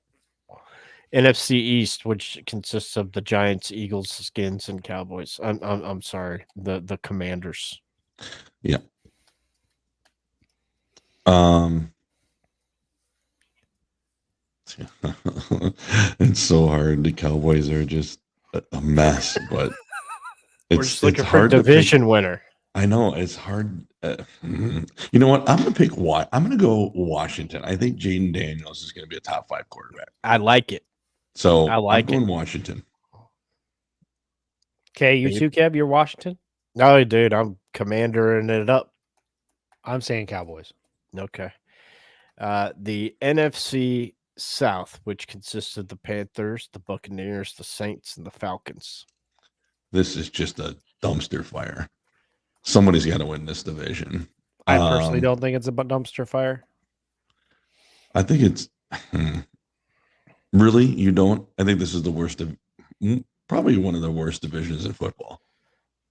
NFC East, which consists of the Giants, Eagles, Skins, and Cowboys. I'm sorry, the Commanders. Yeah. It's so hard. The Cowboys are just a mess, but We're it's just looking it's for a hard to pick. division winner. I know it's hard. You know what? I'm going to pick I'm going to go Washington. I think Jaden Daniels is going to be a top 5 quarterback. I like it. So I like I'm going Washington. Okay, you too, Kev. You're Washington. No, dude, I'm commandering it up. I'm saying Cowboys. Okay. The NFC South, which consists of the Panthers, the Buccaneers, the Saints, and the Falcons. This is just a dumpster fire. Somebody's got to win this division. I personally don't think it's a dumpster fire. I think it's really, you don't. I think this is the worst of probably one of the worst divisions in football.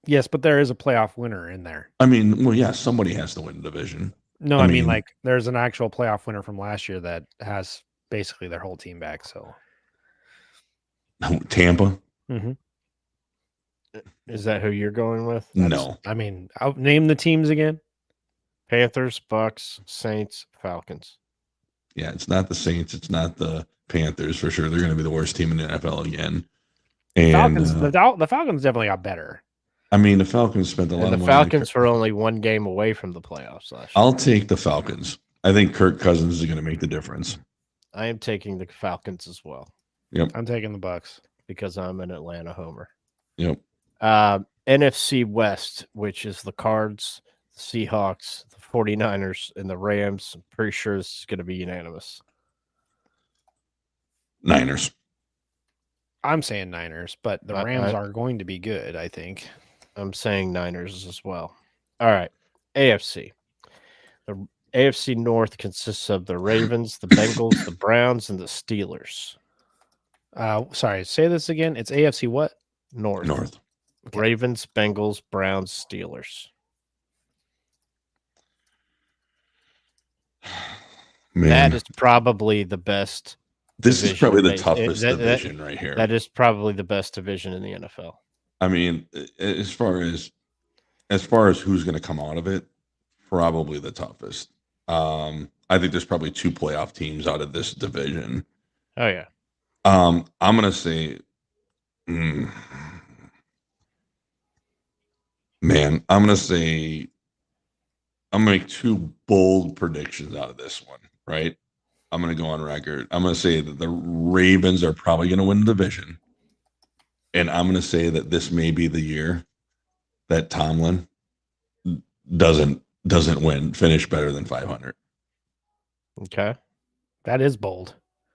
Yes, but there is a playoff winner in there. I mean, well, yeah, somebody has to win the division. No, I mean, like there's an actual playoff winner from last year that has basically their whole team back. So Tampa. Mm-hmm. Is that who you're going with? No. I mean, I'll name the teams again. Panthers, Bucks, Saints, Falcons. Yeah, it's not the Saints. It's not the Panthers for sure. They're going to be the worst team in the NFL again. And Falcons, the Falcons definitely got better. I mean, the Falcons spent a lot And of the money. Falcons were only one game away from the playoffs last year. I'll take the Falcons. I think Kirk Cousins is going to make the difference. I am taking the Falcons as well. Yep. I'm taking the Bucks because I'm an Atlanta homer. Yep. NFC West, which is the Cards, the Seahawks, the 49ers, and the Rams. I'm pretty sure this is going to be unanimous. Niners. I'm saying Niners, but the Rams are going to be good, I think. I'm saying Niners as well. All right. AFC. The AFC North consists of the Ravens, the Bengals, the Browns, and the Steelers. Sorry, say this again. It's AFC what? North. Okay. Ravens, Bengals, Browns, Steelers. Man, that is probably the best. This is probably the toughest division right here. That is probably the best division in the NFL. I mean, as far as who's going to come out of it, probably the toughest. I think there's probably 2 playoff teams out of this division. Oh yeah. I'm going to say, man, I'm going to make 2 bold predictions out of this one, right? I'm going to go on record. I'm going to say that the Ravens are probably going to win the division. And I'm going to say that this may be the year that Tomlin doesn't finish better than 500. Okay. That is bold.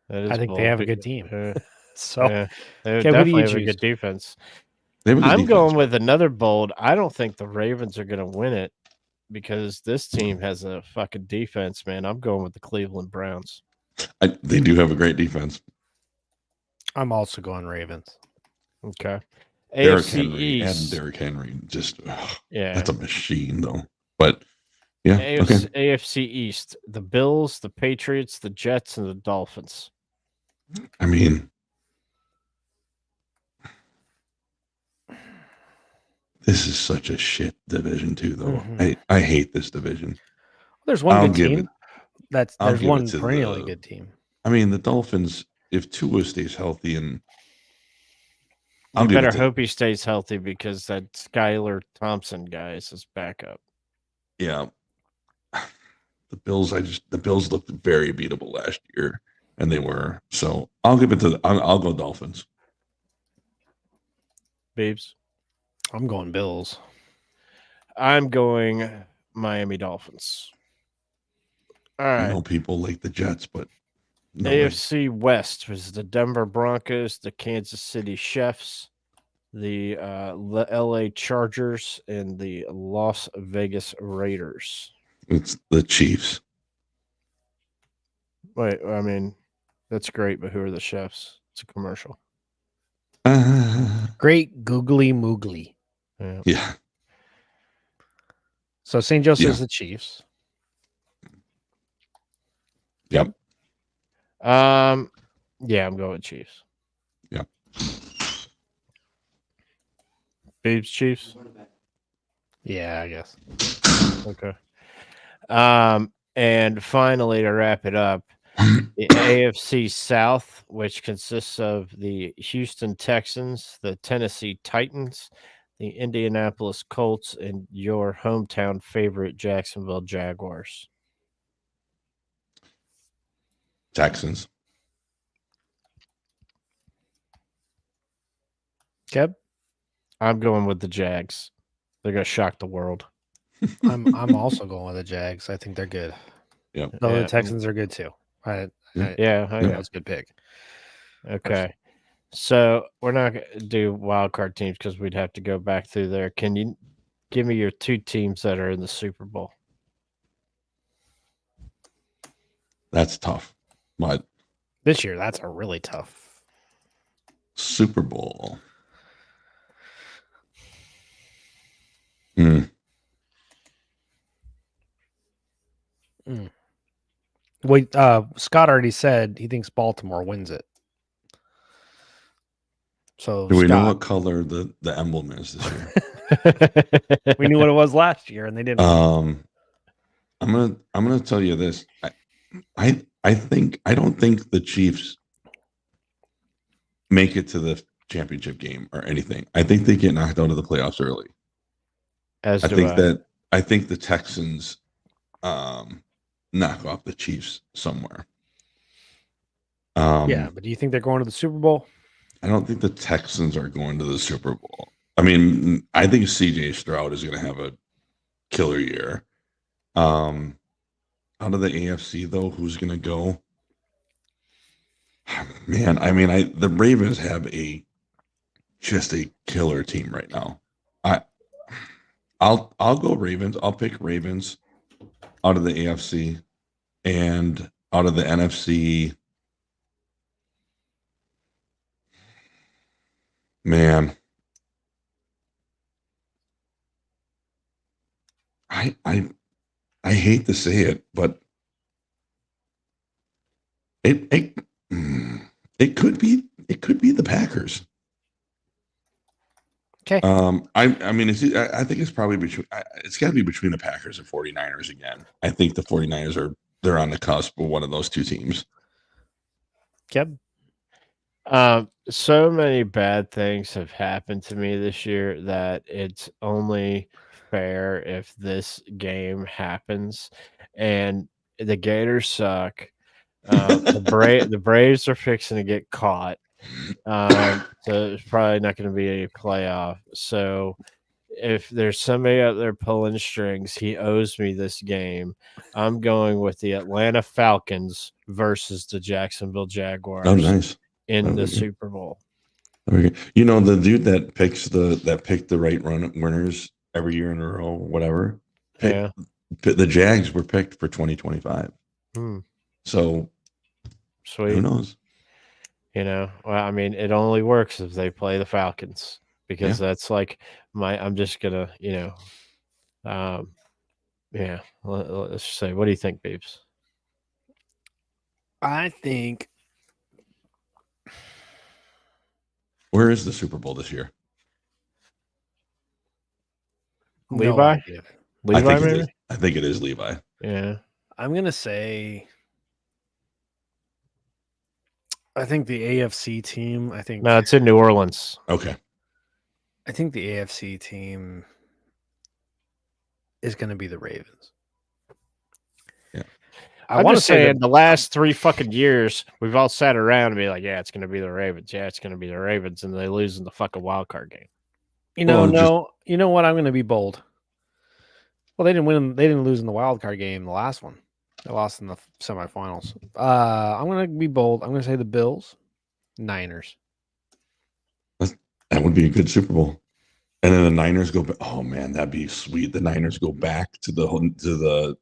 That is I think they bold. have a good team. Yeah, So, yeah. They Kev, what do definitely you have a choose? good defense. They have a good I'm defense. going with another bold. I don't think the Ravens are going to win it because this team has a fucking defense, man. I'm going with the Cleveland Browns. They do have a great defense. I'm also going Ravens. Okay. Derrick AFC Henry and East. Derrick Henry, just Yeah. that's a machine, though. But yeah, AFC, okay. AFC East. The Bills, the Patriots, the Jets, and the Dolphins. I mean, this is such a shit division too, though. Mhm. I hate this division. There's one I'll good give team. it. There's I'll give it one to perennially the- good team. I mean, the Dolphins. If Tua stays healthy, and I'll You give better it to hope he stays healthy because that Skylar Thompson guy is his backup. yeah. The Bills. The Bills looked very beatable last year, and they were. So I'll give it to. I'll go Dolphins. Beebs. I'm going Bills. I'm going Miami Dolphins. All I right. know people like the Jets, but no. AFC West was the Denver Broncos, the Kansas City Chiefs, the LA Chargers, and the Las Vegas Raiders. It's the Chiefs. Wait, I mean, that's great, but who are the Chiefs? It's a commercial. Great googly moogly. Yeah. Yeah. So St. Joe Yeah. says the Chiefs. Yep. Yeah, I'm going Chiefs. Yep. Beebs Chiefs. Yeah, I guess. Okay. And finally, to wrap it up, the AFC South, which consists of the Houston Texans, the Tennessee Titans, the Indianapolis Colts, and your hometown favorite Jacksonville Jaguars. Texans. Keb? I'm going with the Jags. They're going to shock the world. I'm also going with the Jags. I think they're good. Yep. Though Yeah. the Texans are good too. Yeah. Yeah, I that know. was a good pick. Okay. So we're not going to do wild card teams because we'd have to go back through there. Can you give me your two teams that are in the Super Bowl? That's tough. But This year, that's a really tough. Super Bowl. Hmm. Wait, Scott already said he thinks Baltimore wins it. So Do we know Scott, what color the emblem is this year? we knew what it was last year, and they didn't. I'm gonna tell you this. I don't think the Chiefs make it to the championship game or anything. I think they get knocked out of the playoffs early. As I do think the Texans knock off the Chiefs somewhere. Yeah, but do you think they're going to the Super Bowl? I don't think the Texans are going to the Super Bowl. I mean, I think CJ Stroud is going to have a killer year. Out of the AFC though, who's going to go? Man, I mean, the Ravens have just a killer team right now. I'll go Ravens. I'll pick Ravens out of the AFC, and out of the NFC. Man, I hate to say it, but it could be the Packers. Okay. I mean, I think it's probably it's got to be between the Packers and 49ers again. I think the 49ers they're on the cusp of one of those two teams. Keb? So many bad things have happened to me this year that it's only fair if this game happens. And the Gators suck. The Braves are fixing to get caught. So it's probably not going to be a playoff. So if there's somebody out there pulling strings, he owes me this game. I'm going with the Atlanta Falcons versus the Jacksonville Jaguars Oh, nice. in That'd the be good. Super Bowl. Okay. You know, the dude that picked the right run winners every year in a row, whatever. Yeah. The Jags were picked for 2025. Hmm. So Sweet. who knows? You know, well, I mean, it only works if they play the Falcons because that's like I'm just gonna, yeah. Let's just say, what do you think, Beeps? I think Where is the Super Bowl this year? no Levi? idea. Levi, maybe? I think it is Levi. Yeah. I'm gonna say. I think the AFC team. No, it's in New Orleans. Okay. I think the AFC team is going to be the Ravens. Yeah. I want to say in the last 3 fucking years, we've all sat around and be like, yeah, it's going to be the Ravens. Yeah, it's going to be the Ravens. And they lose in the fucking wild card game. You know what? I'm going to be bold. Well, they didn't win. They didn't lose in the wild card game, the last one. They lost in the semifinals. I'm going to be bold. I'm going to say the Bills, Niners. That would be a good Super Bowl. And then the Niners go back. Oh man, that'd be sweet. The Niners go back to the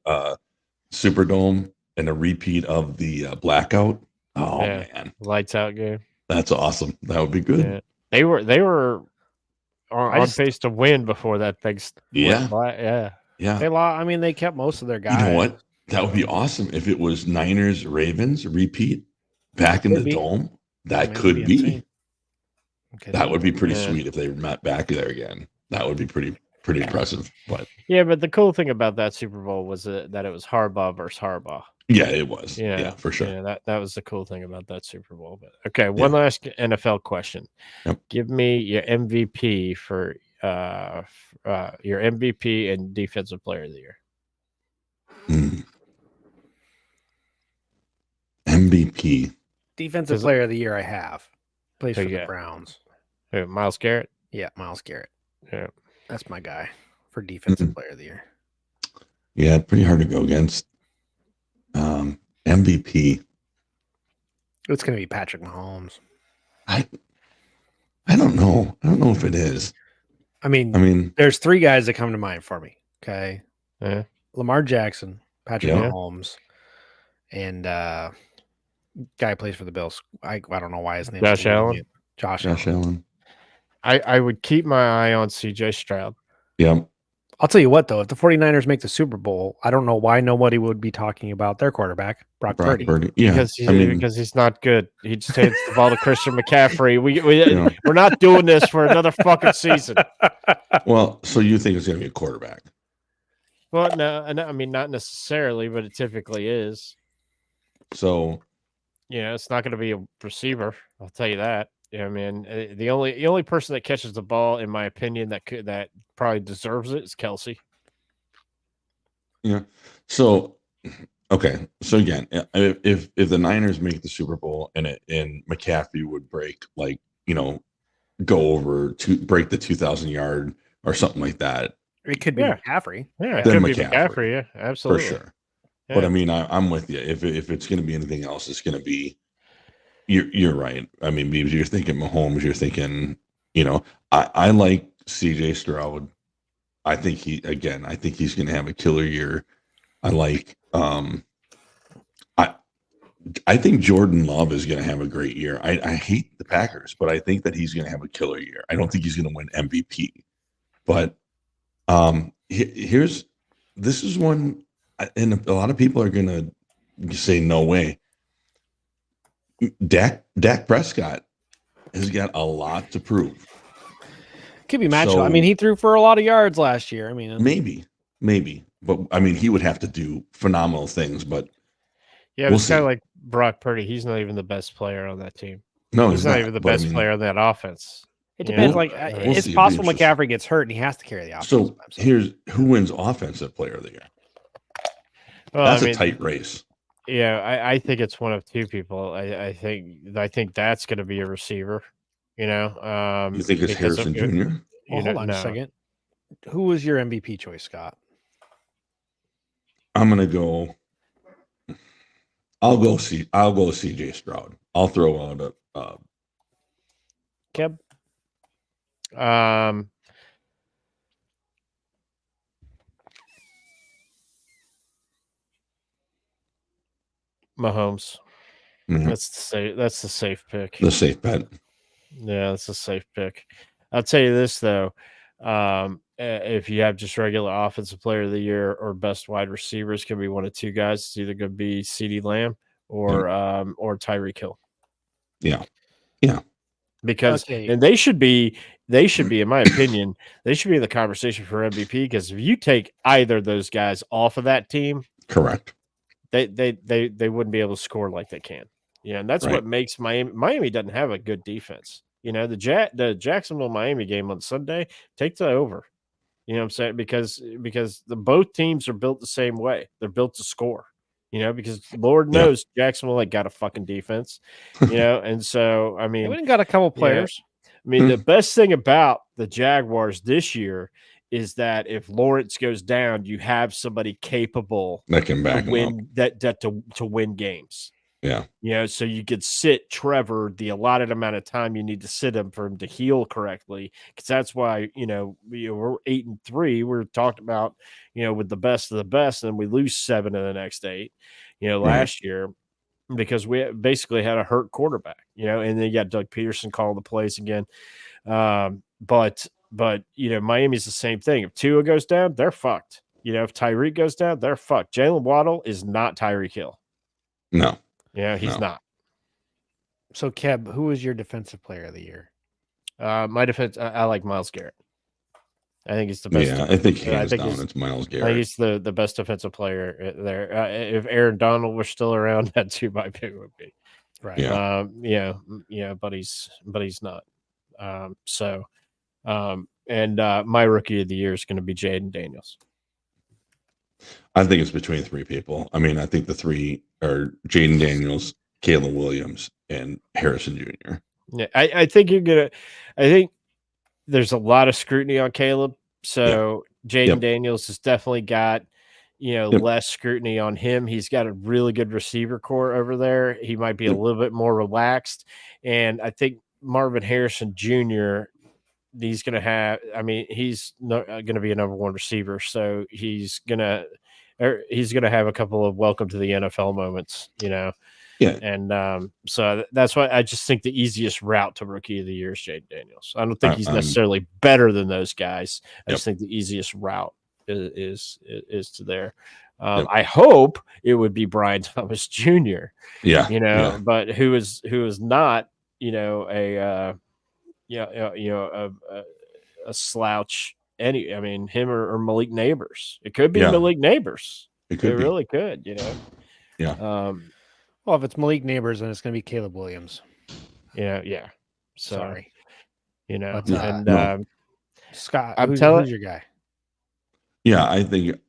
Superdome and a repeat of the blackout. Oh man, lights out game. That's awesome. That would be good. Yeah. They were on pace to win before that thing. Yeah. They lost. I mean, they kept most of their guys. You know what? That would be awesome if it was Niners Ravens repeat back in the dome. That could be. That would be pretty sweet if they met back there again. That would be pretty impressive. But but the cool thing about that Super Bowl was that it was Harbaugh versus Harbaugh. Yeah, it was. Yeah, for sure. Yeah, that was the cool thing about that Super Bowl. But okay, one last NFL question. Yep. Give me your MVP for your MVP and Defensive Player of the Year. MVP. Defensive Player of the Year. I have plays for the Browns. Who, Myles Garrett. Yeah, Myles Garrett. Yeah, that's my guy for Defensive Player of the Year. Yeah, pretty hard to go against. MVP. It's going to be Patrick Mahomes. I don't know. I don't know if it is. I mean, there's 3 guys that come to mind for me. Okay. Yeah. Lamar Jackson, Patrick Mahomes, and guy plays for the Bills. I don't know why his name. Josh Allen. Josh Allen. I would keep my eye on CJ Stroud. Yeah. I'll tell you what, though, if the 49ers make the Super Bowl, I don't know why nobody would be talking about their quarterback, Brock Purdy. Yeah. Because he's not good. He just hands the ball to Christian McCaffrey. We're not doing this for another fucking season. Well, so you think it's going to be a quarterback? Well, no, I mean, not necessarily, but it typically is. So, it's not going to be a receiver. I'll tell you that. Yeah, I mean, the only person that catches the ball, in my opinion, that probably deserves it is Kelsey. Yeah. So, okay. So again, if the Niners make the Super Bowl and McCaffrey would break go over to break the 2,000 yard or something like that, it could be McCaffrey. Yeah, it could be McCaffrey. Yeah, absolutely, for sure. Yeah. But I mean, I'm with you. If it's going to be anything else, it's going to be. You're right. I mean, you're thinking Mahomes. You're thinking, I like CJ Stroud. I think he's going to have a killer year. I like. I think Jordan Love is going to have a great year. I hate the Packers, but I think that he's going to have a killer year. I don't think he's going to win MVP, but this is one, and a lot of people are going to say no way. Dak Prescott has got a lot to prove. Could be matchup. I mean, he threw for a lot of yards last year. I mean, maybe, but I mean, he would have to do phenomenal things. But yeah, it's kind of like Brock Purdy. He's not even the best player on that team. No, he's not even the best player on that offense. It depends. It's possible McCaffrey gets hurt and he has to carry the offense. So here's who wins Offensive Player of the Year. Well, that's a tight race. Yeah, I think it's one of 2 people. I think that's going to be a receiver. You think it's Harrison Jr.? Hold on a second. Who was your MVP choice, Scott? I'm gonna go. I'll go CJ Stroud. I'll throw out a Keb? Mahomes. mhm, That's the safe pick. the safe bet. Yeah, that's a safe pick. I'll tell you this though, if you have just regular offensive player of the year or best wide receivers, can be one of two guys. It's either going to be CeeDee Lamb or Tyreek Hill. Yeah. Because Okay. and they should be in my opinion, they should be in the conversation for MVP because if you take either of those guys off of that team, Correct. they wouldn't be able to score like they can. Yeah, and that's Right. what makes Miami doesn't have a good defense. You know, the Jacksonville Miami game on Sunday, take the over. You know what I'm saying? Because the both teams are built the same way. They're built to score. You know, because Lord Yeah. knows Jacksonville got a fucking defense. You know, and so I Yeah, mean, we done got a couple players. I mean, the best thing about the Jaguars this year is that if Lawrence goes down, you have somebody capable That can to back him up. win to win games. Yeah. You know, so you could sit Trevor the allotted amount of time you need to sit him for him to heal correctly. Because that's why, we're 8-3. We're talked about, with the best of the best, and we lose 7 of the next 8, Right. last year because we basically had a hurt quarterback, and then you got Doug Peterson calling the plays again. But Miami's the same thing. If Tua goes down, they're fucked. If Tyreek goes down, they're fucked. Jalen Waddle is not Tyreek Hill. No. Yeah, he's No. not. So, Keb, who was your defensive player of the year? My defense, I like Myles Garrett. I think he's the best. Yeah, I think I hands think down he's- it's Myles I think Garrett. he's the best defensive player there. If Aaron Donald were still around, that's who my pick would be. Right. Yeah. But he's not. My rookie of the year is going to be Jaden Daniels. I think it's between 3 people. I mean, I think the 3 are Jaden Daniels, Caleb Williams, and Harrison Jr. Yeah, I think I think there's a lot of scrutiny on Caleb. So Jaden Yep. Daniels has definitely got, Yep. less scrutiny on him. He's got a really good receiver core over there. He might be a Yep. little bit more relaxed. And I think Marvin Harrison Jr., he's going to have, he's going to be a number 1 receiver. So he's going to have a couple of welcome to the NFL moments, Yeah. And so that's why I just think the easiest route to rookie of the year is Jaden Daniels. I don't think he's necessarily better than those guys. I just think the easiest route is to there. Yep. I hope it would be Brian Thomas Jr. Yeah. But who is not, a slouch. Him or Malik Neighbors. It could be Yeah. Malik Neighbors. It It could be. really could, Yeah. Well, if it's Malik Neighbors, then it's going to be Caleb Williams. Yeah. So, Sorry. and no. Scott, I'm who's telling- your guy? Yeah, I think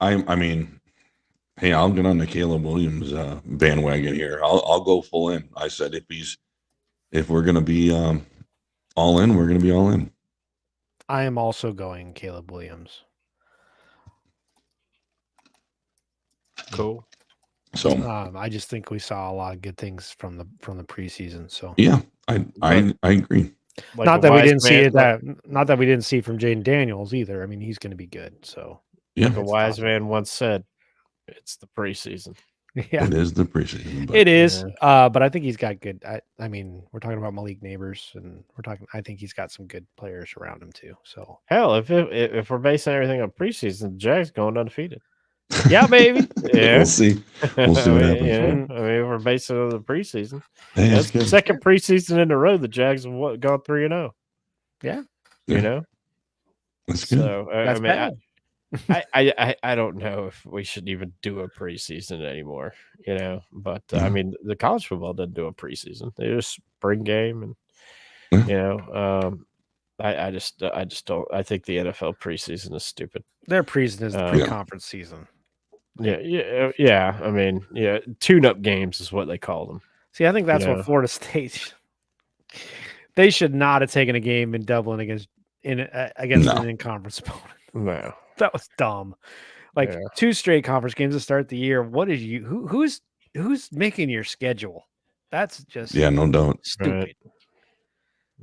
hey, I'll get on the Caleb Williams bandwagon here. I'll go full in. I said if we're gonna be all in, we're gonna be all in. I am also going Caleb Williams. cool. So I just think we saw a lot of good things from the preseason. So yeah, I agree. Like not a that we wise didn't see man- it not that we didn't see from Jaden Daniels either. I mean, he's going to be good. So Yeah, Like a It's wise possible. man once said, "It's the preseason." yeah, it is the preseason. But it is. But I think he's got good. I mean, we're talking about Malik Neighbors, and I think he's got some good players around him too. So Hell, if we're basing everything on preseason, the Jags going undefeated. Yeah, baby. Yeah. we'll see. We'll see what happens. If we're basing it on the preseason. Hey, That's that's the good. second preseason in a row the Jags have gone 3-0. Yeah. Yeah. That's good. So that's bad. I don't know if we should even do a preseason anymore, but Yeah. the college football doesn't do a preseason. They just spring game and I just don't. I think the NFL preseason is stupid. Their preseason is the Yeah. pre-conference season. Yeah. Tune-up games is what they call them. See, I think that's Yeah. what Florida State. They should not have taken a game in Dublin against No. an in-conference opponent. No. That was dumb. Like Yeah. 2 straight conference games to start the year. What is you? Who's making your schedule? That's just Yeah, no doubt. stupid.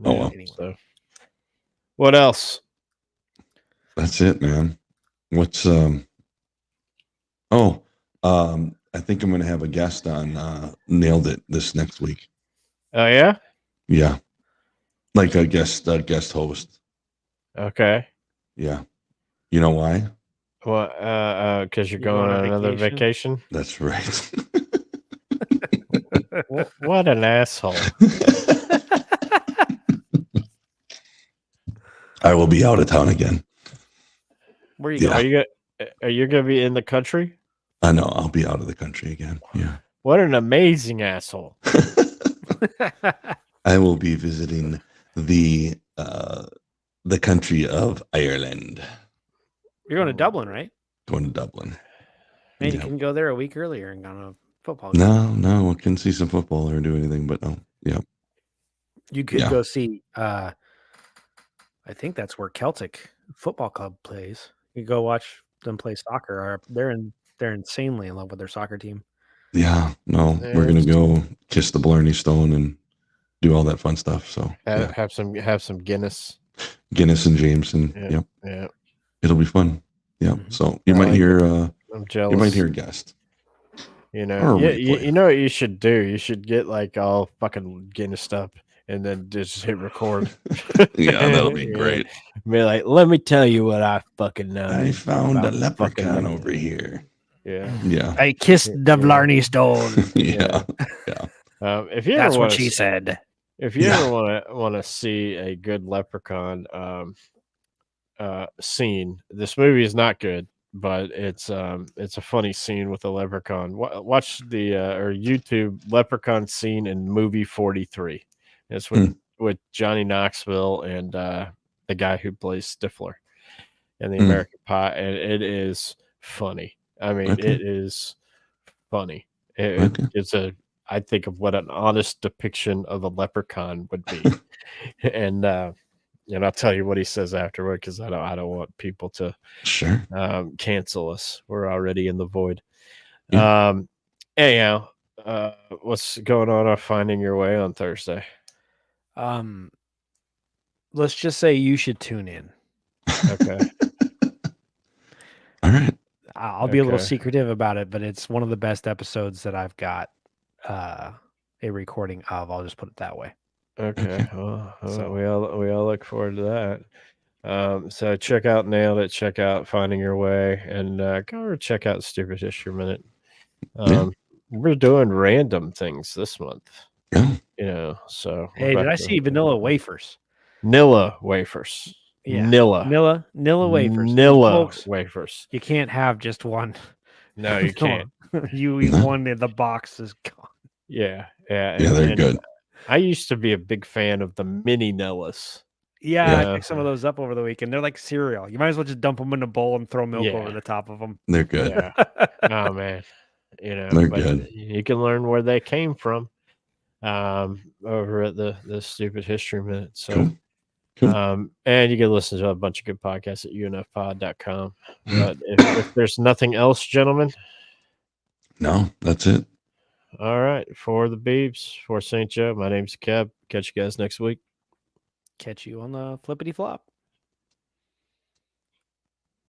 Oh, well. Anyway. So, what else? That's it, man. What's I think I'm gonna have a guest on Nailed It this next week. Oh yeah. Yeah. Like a guest host. Okay. Yeah. You know why? Well, because you're You going going on on another vacation? vacation. That's right. What an asshole! I will be out of town again. Where you Yeah. going? Are you gonna be in the country? I know I'll be out of the country again. Yeah. What an amazing asshole! I will be visiting the country of Ireland. You're going to Dublin, right? Going to Dublin. Man, you Yeah. can go there a week earlier and go on a football game. No, I couldn't see some football or do anything, but no. Yeah. You could Yeah. go see. I think that's where Celtic Football Club plays. You go watch them play soccer. Or they're insanely in love with their soccer team. Yeah. No, we're gonna go kiss the Blarney Stone and do all that fun stuff. So yeah. Have some Guinness. Guinness and Jameson. Yeah. Yep. Yeah, It'll be fun. Yeah. Mhm. So you I might like hear I'm jealous. you might hear a guest. You Or know, a yeah, replay. you know what you should do? You should get like all fucking Guinness up and then just hit record. Yeah, that'll be Yeah. great. Be like, let me tell you what I fucking know. I found a about leprechaun fucking- over here. Yeah. Yeah. I kissed the Yeah. Blarney Stone. Yeah. If you That's ever what want she said. if you Yeah. ever want to see a good leprechaun scene, this movie is not good, but it's a funny scene with a leprechaun. Watch the or YouTube leprechaun scene in movie 43. It's with Johnny Knoxville and the guy who plays Stifler in the American Pie, and it is funny. I mean, Okay. it is funny. Okay. It's I think of what an honest depiction of a leprechaun would be, and I'll tell you what he says afterward because I don't want people to Sure. cancel us. We're already in the void. Yeah. Anyhow, what's going on Finding Your Way on Thursday? Let's just say you should tune in. Okay. All right. I'll be a little Okay. secretive about it, but it's one of the best episodes that I've got a recording of. I'll just put it that way. Okay. Well, So- we all look forward to that. So check out Nailed It, check out Finding Your Way, and go over check out Stupid History Minute. Yeah. We're doing random things this month, Yeah. so Hey, did I see vanilla wafers? Nilla wafers? Yeah. Nilla Nilla wafers. Nilla Folks, wafers. you can't have just one. No, you can't. You eat No. one, and the box is gone. Yeah. Yeah, they're and good. I used to be a big fan of the mini Nillas. Yeah, Yeah. I picked some of those up over the weekend. They're like cereal. You might as well just dump them in a bowl and throw milk Yeah. over the top of them. They're good. Yeah. Oh man, They're but good. you can learn where they came from over at the Stupid History Minute. So Cool. Cool. and you can listen to a bunch of good podcasts at unfpod.com. But if there's nothing else, gentlemen, No, that's it. all right, for the Beebs, for St. Joe, my name's Kev. Catch you guys next week. Catch you on the flippity flop.